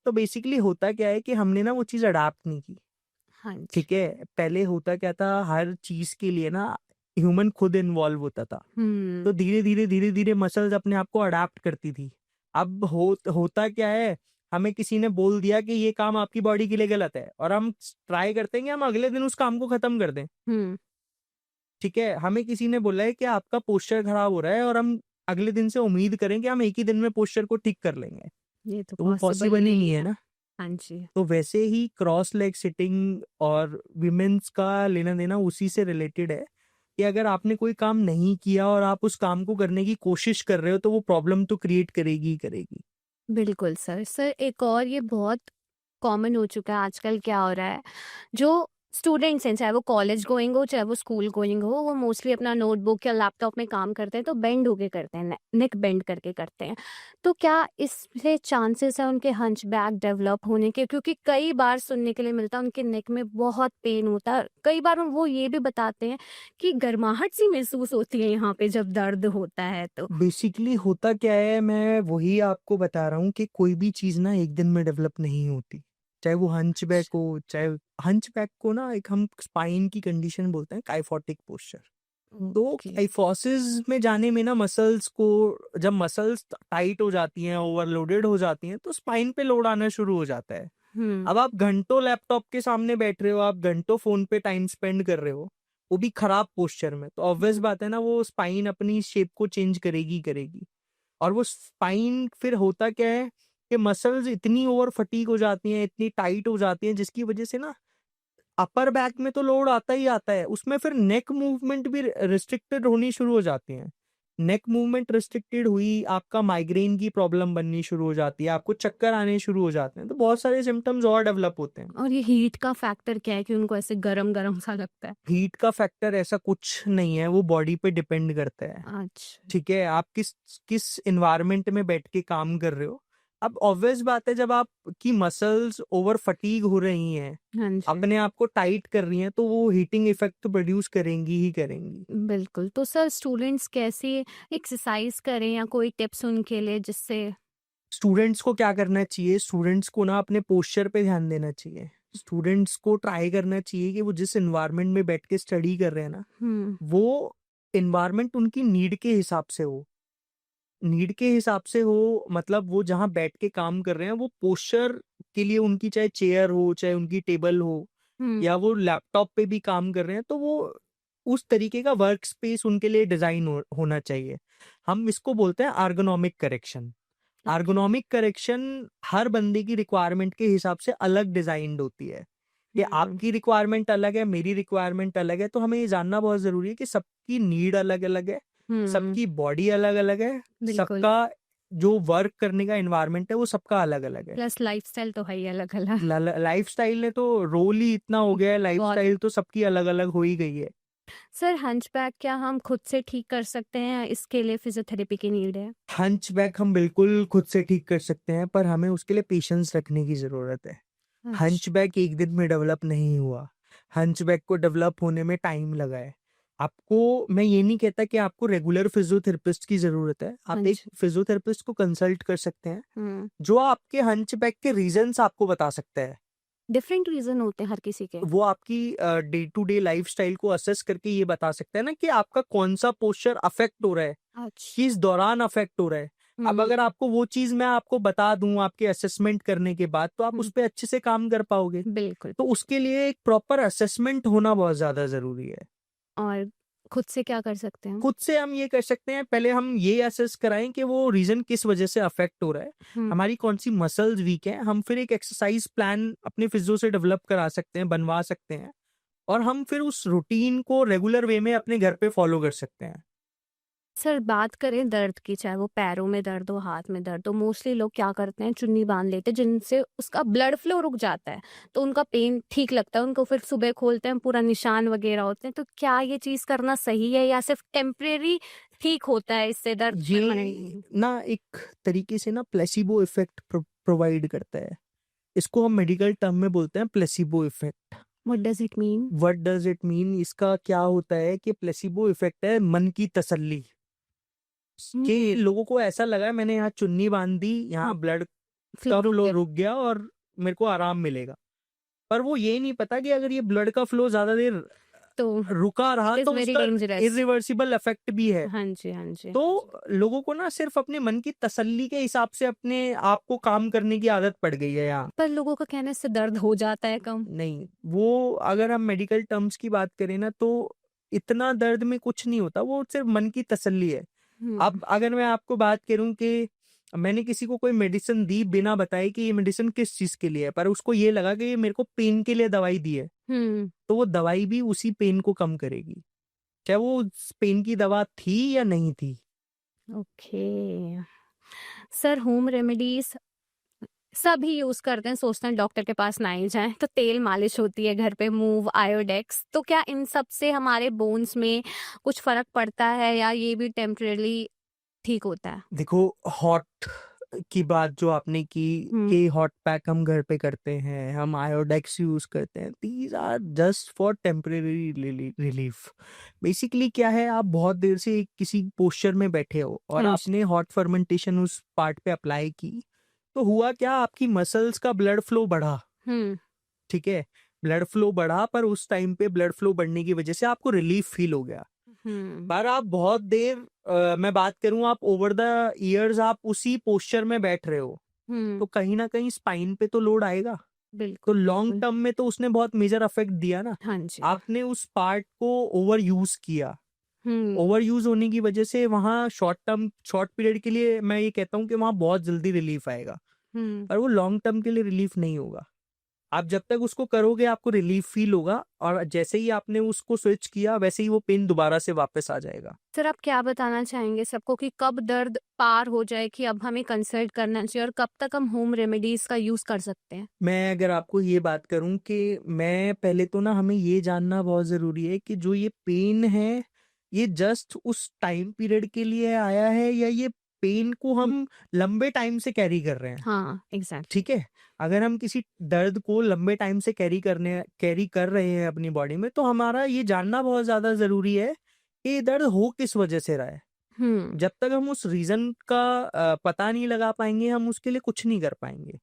तो बेसिकली होता क्या है कि हमने ना वो चीज अडाप्ट नहीं की, हाँ जी। ठीक है। पहले होता क्या था, हर चीज के लिए ना ह्यूमन खुद इन्वॉल्व होता था, तो धीरे धीरे मसल्स अपने आप को अडाप्ट करती थी। अब होता क्या है, हमें किसी ने बोल दिया कि ये काम आपकी बॉडी के लिए गलत है, और हम ट्राई करते हैं कि हम अगले दिन उस काम को खत्म कर दें, ठीक है। हमें किसी ने बोला है कि आपका पोस्चर खराब हो रहा है, और हम अगले दिन से उम्मीद करें कि हम एक ही दिन में पोस्चर को ठीक कर लेंगे, ये तो तो वो पॉसिबल पॉसिबल ही नहीं नहीं है है। ना। हाँ जी। तो वैसे ही क्रॉस लेग सिटिंग और विमेन्स का लेना देना उसी से रिलेटेड है, कि अगर आपने कोई काम नहीं किया और आप उस काम को करने की कोशिश कर रहे हो, तो वो प्रॉब्लम तो क्रिएट करेगी ही करेगी। बिल्कुल सर। सर एक और ये बहुत कॉमन हो चुका है आजकल, क्या हो रहा है, जो स्टूडेंट्स हैं चाहे वो कॉलेज गोइंग हो चाहे वो स्कूल गोइंग हो, वो मोस्टली अपना नोटबुक या लैपटॉप में काम करते हैं तो बेंड होके करते हैं, नेक बेंड करके करते हैं। तो क्या इससे चांसेस है उनके हंचबैक डेवलप होने के? क्योंकि कई बार सुनने के लिए मिलता है उनके नेक में बहुत पेन होता है, कई बार वो ये भी बताते हैं कि गर्माहट सी महसूस होती है यहाँ पे जब दर्द होता है। तो बेसिकली होता क्या है, मैं वही आपको बता रहा हूँ कि कोई भी चीज ना एक दिन में डेवलप नहीं होती, चाहे वो हंचबैक हो, चाहे हंचबैक को ना एक हम स्पाइन की कंडीशन बोलते हैं, काइफोटिक पोस्चर। तो ओके। काइफोसिस में जाने में ना मसल्स को, जब मसल्स टाइट हो जाती हैं, ओवरलोडेड हो जाती हैं, तो स्पाइन पे लोड आना शुरू हो जाता है। अब आप घंटों लैपटॉप के सामने बैठ रहे हो, आप घंटों फोन पे टाइम स्पेंड कर रहे हो, वो भी खराब पोस्चर में, तो ऑब्वियस बात है ना, वो स्पाइन अपनी शेप को चेंज करेगी करेगी। और वो स्पाइन फिर होता क्या है कि मसल्स इतनी ओवर फटीग हो जाती हैं, इतनी टाइट हो जाती हैं, जिसकी वजह से ना अपर बैक में तो लोड आता ही आता है, उसमें फिर नेक मूवमेंट भी रिस्ट्रिक्टेड होनी शुरू हो जाती है। नेक मूवमेंट रिस्ट्रिक्टेड हुई, आपका माइग्रेन की प्रॉब्लम बननी शुरू हो जाती है, आपको चक्कर आने शुरू हो जाते हैं, तो बहुत सारे सिम्टम्स और डेवलप होते हैं। और ये हीट का फैक्टर क्या है कि उनको ऐसे गरम गरम सा लगता है? हीट का फैक्टर ऐसा कुछ नहीं है, वो बॉडी पे डिपेंड करता है, अच्छा। ठीक है। आप किस किस इन्वायरमेंट में बैठ के काम कर रहे हो। अब ऑब्वियस बात है, जब आपकी मसल्स ओवर फटीग हो रही हैं, हाँ जी। अपने आप को टाइट कर रही हैं, तो वो हीटिंग इफेक्ट तो प्रोड्यूस करेंगी ही करेंगी। बिल्कुल। तो सर स्टूडेंट्स कैसे एक्सरसाइज करें या कोई टिप्स उनके लिए जिससे? स्टूडेंट्स को क्या करना चाहिए, स्टूडेंट्स को ना अपने पोस्चर पे ध्यान देना चाहिए। स्टूडेंट्स को ट्राई करना चाहिए कि वो जिस इन्वायरमेंट में बैठ के स्टडी कर रहे हैं ना, वो इन्वायरमेंट उनकी नीड के हिसाब से हो। नीड के हिसाब से हो मतलब वो जहाँ बैठ के काम कर रहे हैं, वो पोस्चर के लिए उनकी चाहे चेयर हो, चाहे उनकी टेबल हो, या वो लैपटॉप पे भी काम कर रहे हैं, तो वो उस तरीके का वर्क स्पेस उनके लिए डिजाइन होना चाहिए। हम इसको बोलते हैं आर्गोनॉमिक करेक्शन। आर्गोनॉमिक करेक्शन हर बंदे की रिक्वायरमेंट के हिसाब से अलग डिजाइंड होती है, कि आपकी रिक्वायरमेंट अलग है, मेरी रिक्वायरमेंट अलग है, तो हमें ये जानना बहुत जरूरी है कि सबकी नीड अलग अलग है, सबकी बॉडी अलग अलग है, बिल्कुल। सबका जो वर्क करने का एनवायरनमेंट है वो सबका अलग अलग है। प्लस लाइफस्टाइल तो है ही अलग अलग। लाइफस्टाइल ने तो रोल ही इतना हो गया है, लाइफस्टाइल तो सबकी अलग अलग हो ही गई है। सर हंचबैक क्या हम खुद से ठीक कर सकते हैं या इसके लिए फिजियोथेरेपी की नीड है? हंचबैक हम बिल्कुल खुद से ठीक कर सकते हैं, पर हमें उसके लिए पेशेंस रखने की जरूरत है। अच्छा। हंचबैक एक दिन में डेवलप नहीं हुआ, हंचबैक को डेवलप होने में टाइम लगा है। आपको, मैं ये नहीं कहता कि आपको रेगुलर फिजियोथेरेपिस्ट की जरूरत है, आप एक अच्छा। फिजियोथेरेपिस्ट को कंसल्ट कर सकते हैं, जो आपके हंचबैक के रीजंस आपको बता सकता है। डिफरेंट रीजन होते हैं हर किसी के। वो आपकी डे टू डे लाइफस्टाइल को असेस करके ये बता सकता है ना कि आपका कौन सा पोस्चर अफेक्ट हो रहा है, अच्छा। किस दौरान अफेक्ट हो रहा है। अब अगर आपको वो चीज मैं आपको बता दूं आपके असेसमेंट करने के बाद, तो आप उस पर अच्छे से काम कर पाओगे। बिल्कुल। तो उसके लिए एक प्रॉपर असेसमेंट होना बहुत ज्यादा जरूरी है। और खुद से क्या कर सकते हैं? खुद से हम ये कर सकते हैं, पहले हम ये असेस कराएं कि वो रीजन किस वजह से अफेक्ट हो रहा है, हमारी कौन सी मसल्स वीक है। हम फिर एक एक्सरसाइज प्लान अपने फिजियो से डेवलप करा सकते हैं, बनवा सकते हैं, और हम फिर उस रूटीन को रेगुलर वे में अपने घर पे फॉलो कर सकते हैं। सर बात करें दर्द की, चाहे वो पैरों में दर्द हो, हाथ में दर्द हो, मोस्टली लोग क्या करते हैं, चुन्नी बांध लेते हैं जिनसे उसका ब्लड फ्लो रुक जाता है, तो उनका पेन ठीक लगता है उनको, फिर सुबह खोलते हैं पूरा निशान वगैरह होते हैं। तो क्या ये चीज़ करना सही है या सिर्फ टेम्परेरी ठीक होता है, इससे दर्द परमानेंट ये नहीं? ना एक तरीके से ना प्लेसिबो इफेक्ट प्रोवाइड करता है। इसको हम मेडिकल टर्म में बोलते हैं placebo effect. What does it mean? What does it mean? इसका क्या होता है कि प्लेसिबो इफेक्ट है मन की तसल्ली, कि लोगों को ऐसा लगा मैंने यहाँ चुन्नी बांध दी, यहाँ हाँ, ब्लड फ्लो का रुक फ्लो गया रुक गया और मेरे को आराम मिलेगा। पर वो ये नहीं पता कि अगर ये ब्लड का फ्लो ज्यादा देर तो रुका रहा इट इज तो वेरी उसका डेंजरस। इरिवर्सिबल इफेक्ट भी है। हाँ जी, हाँ जी, हाँ तो जी। लोगों को ना सिर्फ अपने मन की तसल्ली के हिसाब से अपने आप को काम करने की आदत पड़ गई है यहाँ। पर लोगों का कहने से दर्द हो जाता है कम। नहीं, वो अगर हम मेडिकल टर्म्स की बात करें ना तो इतना दर्द में कुछ नहीं होता, वो सिर्फ मन की तसल्ली है। अब अगर मैं आपको बात करूं कि मैंने किसी को कोई मेडिसिन दी बिना बताए कि ये मेडिसिन किस चीज के लिए है, पर उसको ये लगा कि ये मेरे को पेन के लिए दवाई दी है, हम्म। तो वो दवाई भी उसी पेन को कम करेगी, चाहे वो उस पेन की दवा थी या नहीं थी। ओके। सर होम रेमेडीज सभी यूज करते हैं, सोचते हैं डॉक्टर के पास ना ही जाएं, तो तेल मालिश होती है घर पे, मूव, आयोडेक्स, तो क्या इन सब से हमारे बोन्स में कुछ फर्क पड़ता है या ये भी टेम्परेली ठीक होता है? देखो, हॉट की बात जो आपने की हम्म। कि हॉट पैक हम घर पे करते हैं, हम आयोडेक्स यूज करते हैं, these are just for temporary relief. Basically क्या है, आप बहुत देर से किसी पोस्चर में बैठे हो और हाँ। आपने हॉट फर्मेंटेशन उस पार्ट पे अप्लाई की, तो हुआ क्या, आपकी मसल्स का ब्लड फ्लो बढ़ा। हम्म। ठीक है, ब्लड फ्लो बढ़ा, पर उस टाइम पे ब्लड फ्लो बढ़ने की वजह से आपको रिलीफ फील हो गया। हम्म। पर आप बहुत देर मैं बात करूं, आप ओवर द ईयर्स आप उसी पोस्चर में बैठ रहे हो, हम्म। तो कहीं ना कहीं स्पाइन पे तो लोड आएगा। तो बिल्कुल, लॉन्ग बिल्कुल। टर्म में तो उसने बहुत मेजर अफेक्ट दिया ना। हाँ जी। आपने उस पार्ट को ओवर यूज किया, हम्म। ओवर यूज होने की वजह से वहां शॉर्ट पीरियड के लिए मैं ये कहता हूँ कि वहां बहुत जल्दी रिलीफ आएगा, हम्म। पर वो लॉन्ग टर्म के लिए रिलीफ नहीं होगा। आप जब तक उसको करोगे आपको रिलीफ फील होगा, और जैसे ही आपने उसको स्विच किया वैसे ही वो पेन दोबारा से वापस आ जाएगा। सर आप क्या बताना चाहेंगे सबको कि कब दर्द पार हो जाए कि अब हमें कंसल्ट करना चाहिए, और कब तक हम होम रेमेडीज का यूज कर सकते हैं? मैं अगर आपको ये बात करूं कि मैं पहले तो ना, हमें ये जानना बहुत जरूरी है कि जो ये पेन है ये जस्ट उस टाइम पीरियड के लिए आया है या ये पेन को हम लंबे टाइम से कैरी कर रहे हैं। हाँ, एग्जैक्टली। ठीक है, अगर हम किसी दर्द को लंबे टाइम से कैरी कर रहे हैं अपनी बॉडी में, तो हमारा ये जानना बहुत ज्यादा जरूरी है कि ये दर्द हो किस वजह से रहा है। हम्म। जब तक हम उस रीजन का पता नहीं लगा पाएंगे, हम उसके लिए कुछ नहीं कर पाएंगे।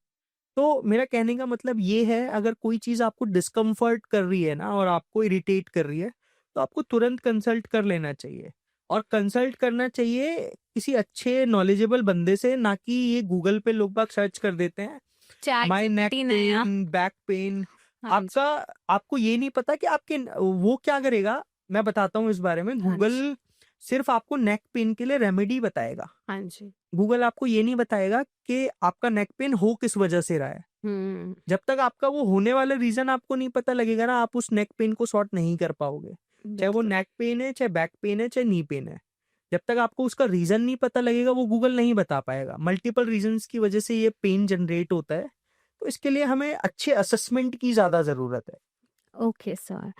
तो मेरा कहने का मतलब ये है, अगर कोई चीज आपको डिस्कम्फर्ट कर रही है ना और आपको इरिटेट कर रही है, तो आपको तुरंत कंसल्ट कर लेना चाहिए। और कंसल्ट करना चाहिए किसी अच्छे नॉलेजेबल बंदे से, ना कि ये गूगल पे लोग बाग सर्च कर देते हैं चैट माई नेक जीपीटी नया। Pain, back pain. हाँ जी। आपका आपको ये नहीं पता कि आपके वो क्या करेगा। मैं बताता हूँ इस बारे में। हाँ गूगल जी। सिर्फ आपको नेक पेन के लिए रेमेडी बताएगा। हाँ जी। गूगल आपको ये नहीं बताएगा कि आपका नेक पेन हो किस वजह से रहा है। हम्म। जब तक आपका वो होने वाला रीजन आपको नहीं पता लगेगा ना, आप उस नेक पेन को सॉर्ट नहीं कर पाओगे। चाहे वो बिल्कुल। नेक पेन है, चाहे बैक पेन है, चाहे नी पेन है, जब तक आपको उसका रीजन नहीं पता लगेगा वो गूगल नहीं बता पाएगा। मल्टीपल रीजंस की वजह से ये पेन जनरेट होता है, तो इसके लिए हमें अच्छे असेसमेंट की ज्यादा जरूरत है। Okay sir.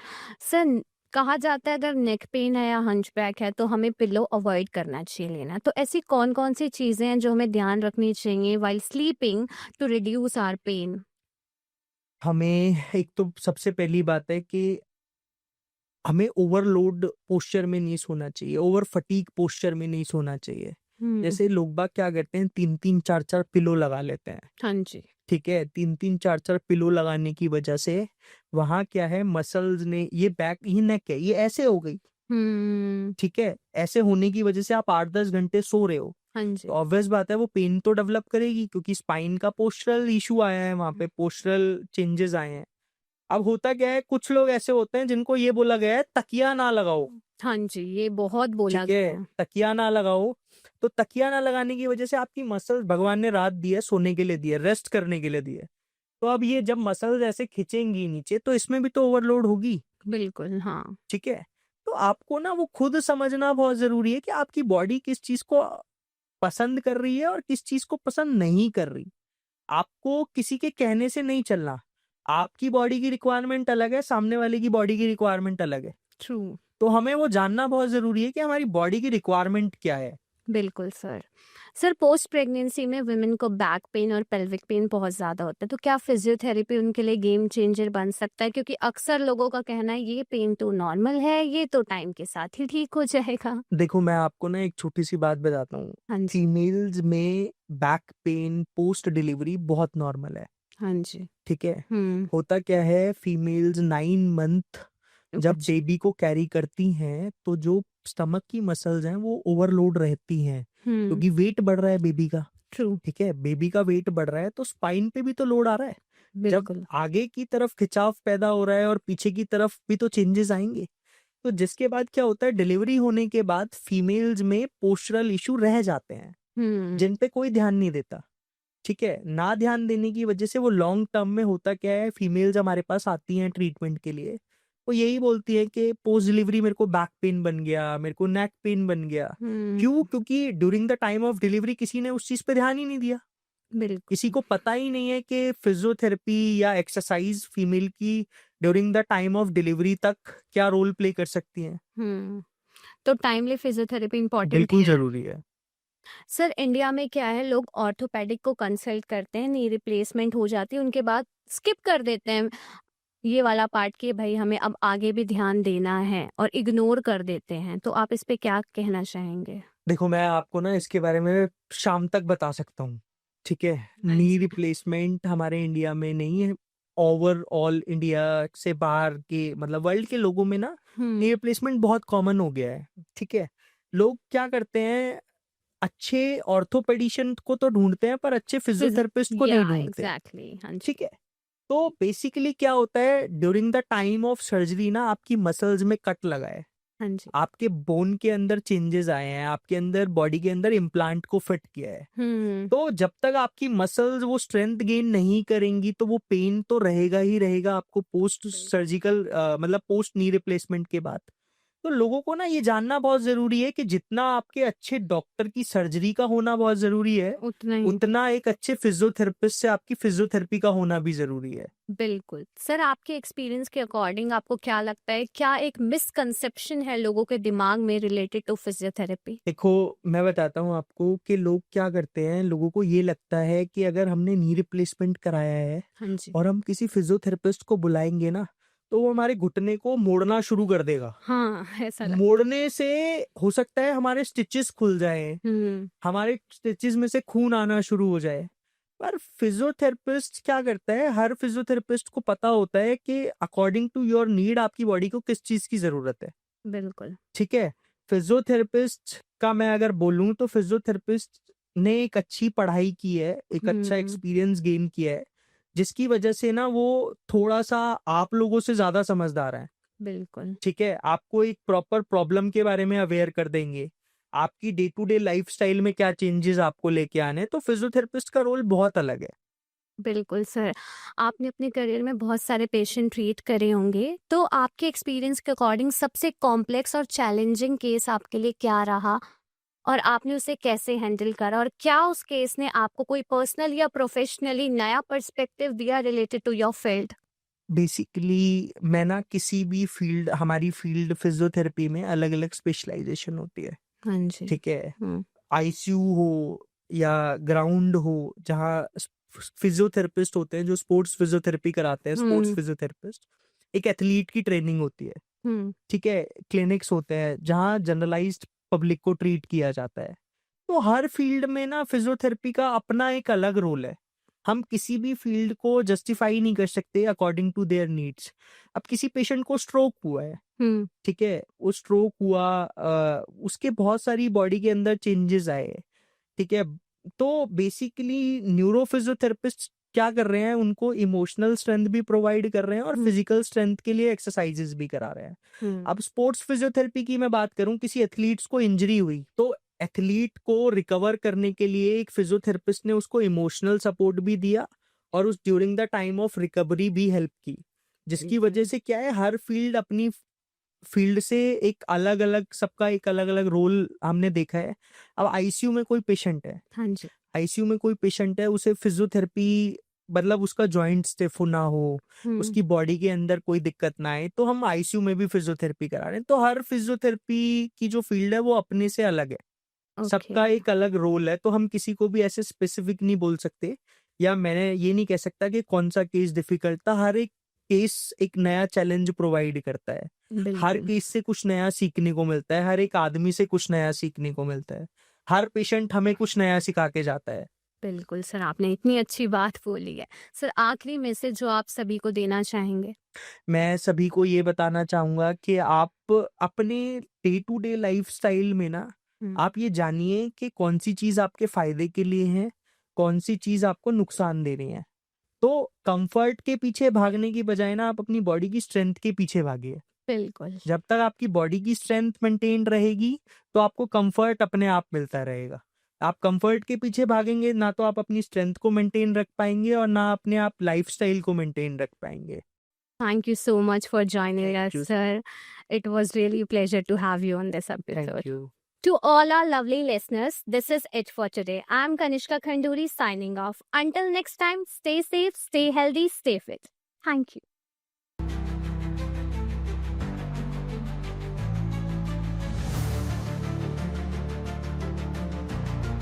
सर कहा जाता है अगर नेक पेन है या हंचबैक है तो हमें पिलो अवॉइड करना चाहिए लेना, तो ऐसी कौन कौन सी चीजें हैं जो हमें ध्यान रखनी चाहिए while sleeping to reduce our pain? हमें एक तो सबसे पहली बात है कि हमें ओवरलोड पोस्चर में नहीं सोना चाहिए, ओवर फटीक पोस्चर में नहीं सोना चाहिए। हम्म। जैसे लोग बाग क्या करते हैं, 3-3 4-4 पिलो लगा लेते हैं। हाँ जी। ठीक है, 3-3 4-4 पिलो लगाने की वजह से वहां क्या है, मसल्स ने, ये बैक, ये नेक है, ये ऐसे हो गई। हम्म। ठीक है, ऐसे होने की वजह से आप 8-10 घंटे सो रहे हो, हाँ तो जी। ऑब्वियस बात है वो पेन तो डेवलप करेगी, क्योंकि स्पाइन का पोस्चरल इशू आया है, वहां पे पोस्चरल चेंजेस आए हैं। अब होता क्या है, कुछ लोग ऐसे होते हैं जिनको ये बोला गया है तकिया ना लगाओ। हाँ जी, ये बहुत बोला ठीक है, गया है। तकिया ना लगाओ। तो तकिया ना लगाने की वजह से आपकी मसल्स, भगवान ने रात दी है सोने के लिए, दी है रेस्ट करने के लिए, दी है। तो अब ये जब मसल्स ऐसे खिंचेंगी नीचे, तो इसमें भी तो ओवरलोड होगी। बिल्कुल हाँ। ठीक है, तो आपको ना वो खुद समझना बहुत ज़रूरी है कि आपकी बॉडी किस चीज़ को पसंद कर रही है और किस चीज़ को पसंद नहीं कर रही। आपको किसी के कहने से नहीं चलना। आपकी बॉडी की रिक्वायरमेंट अलग है, सामने वाले की बॉडी की रिक्वायरमेंट अलग है। ट्रू। तो हमें वो जानना बहुत ज़रूरी है कि हमारी बॉडी की रिक्वायरमेंट क्या है। बिल्कुल सर। सर पोस्ट प्रेगनेंसी में वुमेन को बैक पेन और पेल्विक पेन बहुत ज़्यादा होता है, तो क्या फिजियोथेरेपी उनके लिए गेम चेंजर बन सकता है? क्योंकि अक्सर लोगों का कहना है ये पेन तो नॉर्मल है, ये तो टाइम के साथ ही ठीक हो जाएगा। देखो, मैं आपको ना एक छोटी-सी बात बताता हूँ। हाँ जी। फीमेल्स में बैक पेन पोस्ट डिलीवरी बहुत नॉर्मल है, हाँ जी। ठीक है? होता क्या है, फीमेल्स 9 मंथ जब अच्छा। बेबी को कैरी करती हैं, तो जो स्टमक की मसल्स हैं वो ओवरलोड रहती हैं, क्योंकि वेट बढ़ रहा है बेबी का, ट्रू। ठीक है? बेबी का वेट बढ़ रहा है तो स्पाइन पे भी तो लोड आ रहा है। जब बिल्कुल। आगे की तरफ खिंचाव पैदा हो रहा है और पीछे की तरफ भी तो चेंजेस आएँगे। तो जिसके बाद क्या होता है, डिलीवरी होने के बाद फीमेल्स में पोस्चरल इश्यू रह जाते हैं, जिन पे कोई ध्यान नहीं देता, ठीक है? ना ध्यान देने की वजह से वो लॉन्ग टर्म में होता क्या है, फीमेल्स हमारे पास आती हैं ट्रीटमेंट के लिए, वो यही बोलती है कि पोस्ट डिलीवरी मेरे को बैक पेन बन गया, मेरे को नेक पेन बन गया। क्यों? क्योंकि during the time of delivery किसी ने उस चीज़ पे ध्यान ही नहीं दिया। बिल्कुल। किसी को पता ही नहीं है कि फिजियोथेरेपी या एक्सरसाइज फीमेल की during the time of delivery तक क्या रोल प्ले कर सकती हैं। तो टाइमली फिजियोथेरेपी इम्पोर्टेंट बिल्कुल है। ज़रूरी है। सर इंडिया में क्या है, लोग ऑर्थोपेडिक को कंसल्ट करते हैं, नी रिप्लेसमेंट हो जाती है, उनके बाद स्किप कर देते हैं ये वाला पार्ट कि भाई हमें अब आगे भी ध्यान देना है, और इग्नोर कर देते हैं। तो आप इस पे क्या कहना चाहेंगे? देखो, मैं आपको ना इसके बारे में शाम तक बता सकता हूँ, ठीक है? नी रिप्लेसमेंट हमारे इंडिया में नहीं है, ओवरऑल इंडिया से बाहर के मतलब वर्ल्ड के लोगों में ना नी रिप्लेसमेंट बहुत कॉमन हो गया है, ठीक है? लोग क्या करते हैं, अच्छे ऑर्थोपेडिशियन को तो ढूंढते हैं पर अच्छे फिजियोथेरेपिस्ट को नहीं ढूंढते, एग्जैक्टली। हाँ जी। ठीक है? तो बेसिकली क्या होता है, during the time of surgery ना आपकी मसल्स में कट लगा है, हाँ जी। आपके बोन के अंदर चेंजेस आए हैं, आपके अंदर बॉडी के अंदर इम्प्लांट को फिट किया है। तो जब तक आपकी मसल्स वो स्ट्रेंथ गेन नहीं करेंगी तो वो पेन तो रहेगा ही रहेगा आपको पोस्ट सर्जिकल मतलब पोस्ट नी रिप्लेसमेंट के बाद। तो लोगों को ना ये जानना बहुत जरूरी है कि जितना आपके अच्छे डॉक्टर की सर्जरी का होना बहुत जरूरी है, उतना ही। उतना एक अच्छे फिजियोथेरेपिस्ट से आपकी फिजियोथेरेपी का होना भी जरूरी है। बिल्कुल सर, आपके एक्सपीरियंस के अकॉर्डिंग आपको क्या लगता है, क्या एक मिसकंसेप्शन है लोगों के दिमाग में रिलेटेड टू फिजियोथेरेपी? देखो, मैं बताता हूँ आपको कि लोग क्या करते हैं, लोगों को ये लगता है कि अगर हमने नी रिप्लेसमेंट कराया है हाँ जी। और हम किसी फिजियोथेरेपिस्ट को बुलाएंगे ना, तो वो हमारे घुटने को मोड़ना शुरू कर देगा। हाँ, ऐसा लगता मोड़ने से हो सकता है हमारे स्टिचेस खुल जाए, है। हमारे स्टिचेस में से खून आना शुरू हो जाए। पर फिजियोथेरेपिस्ट क्या करता है, हर फिजियोथेरेपिस्ट को पता होता है कि अकॉर्डिंग टू योर नीड आपकी बॉडी को किस चीज की जरूरत है, बिल्कुल। ठीक है? फिजियोथेरेपिस्ट का मैं अगर बोलूं तो फिजियोथेरेपिस्ट ने एक अच्छी पढ़ाई की है, एक अच्छा एक्सपीरियंस गेन किया है, जिसकी वजह से ना वो थोड़ा सा आप लोगों से ज्यादा समझदार है, बिल्कुल। ठीक है? आपको एक प्रॉपर प्रॉब्लम के बारे में अवेयर कर देंगे, आपकी डे टू डे लाइफस्टाइल में क्या चेंजेस आपको लेके आने हैं। तो फिजियोथेरेपिस्ट का रोल बहुत अलग है। बिल्कुल सर, आपने अपने करियर में बहुत सारे पेशेंट ट्रीट करे होंगे, तो आपके एक्सपीरियंस के अकॉर्डिंग सबसे कॉम्प्लेक्स और चैलेंजिंग केस आपके लिए क्या रहा, और आपने उसे कैसे हैंडल करा, और क्या उस केस ने आपको कोई पर्सनल या प्रोफेशनली नया पर्सपेक्टिव दिया related to your field? Basically मैं ना किसी भी फील्ड, हमारी फील्ड फिजियोथेरेपी में अलग अलग स्पेशलाइजेशन होती है, हाँ जी। ठीक है? आईसीयू हो या ग्राउंड हो, जहाँ फिजियोथेरेपिस्ट होते हैं जो स्पोर्ट्स फिजियोथेरेपी कराते हैं, स्पोर्ट्स फिजियोथेरेपिस्ट, एक एथलीट की ट्रेनिंग होती है, ठीक है? क्लिनिक्स होते हैं जहाँ जनरलाइज्ड पब्लिक को ट्रीट किया जाता है। तो हर फील्ड में ना फिजियोथेरेपी का अपना एक अलग रोल है। हम किसी भी फील्ड को जस्टिफाई नहीं कर सकते अकॉर्डिंग टू देयर नीड्स। अब किसी पेशेंट को स्ट्रोक हुआ है, ठीक है? वो स्ट्रोक हुआ, उसके बहुत सारी बॉडी के अंदर चेंजेस आए, ठीक है? तो बेसिकली न्यूरो फिजियोथेरेपिस्ट क्या कर रहे हैं, उनको इमोशनल स्ट्रेंथ भी प्रोवाइड कर रहे हैं और फिजिकल स्ट्रेंथ के लिए एक्सरसाइजेस भी करा रहे हैं। अब स्पोर्ट्स फिजियोथेरेपी की मैं बात करूं, किसी एथलीट्स को इंजरी हुई तो एथलीट को रिकवर करने के लिए एक फिजियोथेरेपिस्ट ने उसको इमोशनल सपोर्ट भी दिया और उस during the time of recovery भी हेल्प की, जिसकी वजह से क्या है, हर फील्ड अपनी फील्ड से एक अलग-अलग सबका एक अलग-अलग रोल हमने देखा है। अब आईसीयू में कोई पेशेंट है, हाँ जी। आईसीयू में कोई पेशेंट है, उसे फिजियोथेरेपी मतलब उसका जॉइंट स्टिफ ना हो, हुँ, उसकी बॉडी के अंदर कोई दिक्कत ना आए, तो हम आईसीयू में भी फिजियोथेरेपी करा रहे हैं। तो हर फिजियोथेरेपी की जो फील्ड है वो अपने से अलग है। ओके, सबका एक अलग रोल है, तो हम किसी को भी ऐसे स्पेसिफिक नहीं बोल सकते या मैंने ये नहीं कह सकता कि कौन-सा केस डिफ़िकल्ट था। हर एक केस एक नया चैलेंज प्रोवाइड करता है। हर बिल्कुल, केस से कुछ नया सीखने को मिलता है, हर एक आदमी से कुछ नया सीखने को मिलता है। हर पेशेंट हमें कुछ नया सिखा के जाता है। बिल्कुल सर, आपने इतनी अच्छी बात बोली है। सर, आखिरी मैसेज जो आप सभी को देना चाहेंगे? मैं सभी को ये बताना चाहूँगा कि आप अपने डे टू डे लाइफ़स्टाइल में ना, हुँ, आप ये जानिए कि कौन-सी चीज़ आपके फ़ायदे के लिए है, कौन-सी चीज़ आपको नुकसान दे रही है। तो कंफर्ट के पीछे भागने की बजाय ना आप अपनी बॉडी की स्ट्रेंथ के पीछे भागिए। बिल्कुल। जब तक आपकी बॉडी की स्ट्रेंथ मेंटेन रहेगी, तो आपको कंफर्ट अपने आप मिलता रहेगा। आप कंफर्ट के पीछे भागेंगे, ना तो आप अपनी स्ट्रेंथ को मेंटेन रख पाएँगे और ना अपने आप लाइफ़स्टाइल को मेंटेन रख पाएँगे। Thank you so much for joining thank us, you, sir. It was really a pleasure to have you on this episode. Thank you. To all our lovely listeners, this is it for today. I'm Kanishka Khanduri signing off. Until next time, stay safe, stay healthy, stay fit. Thank you.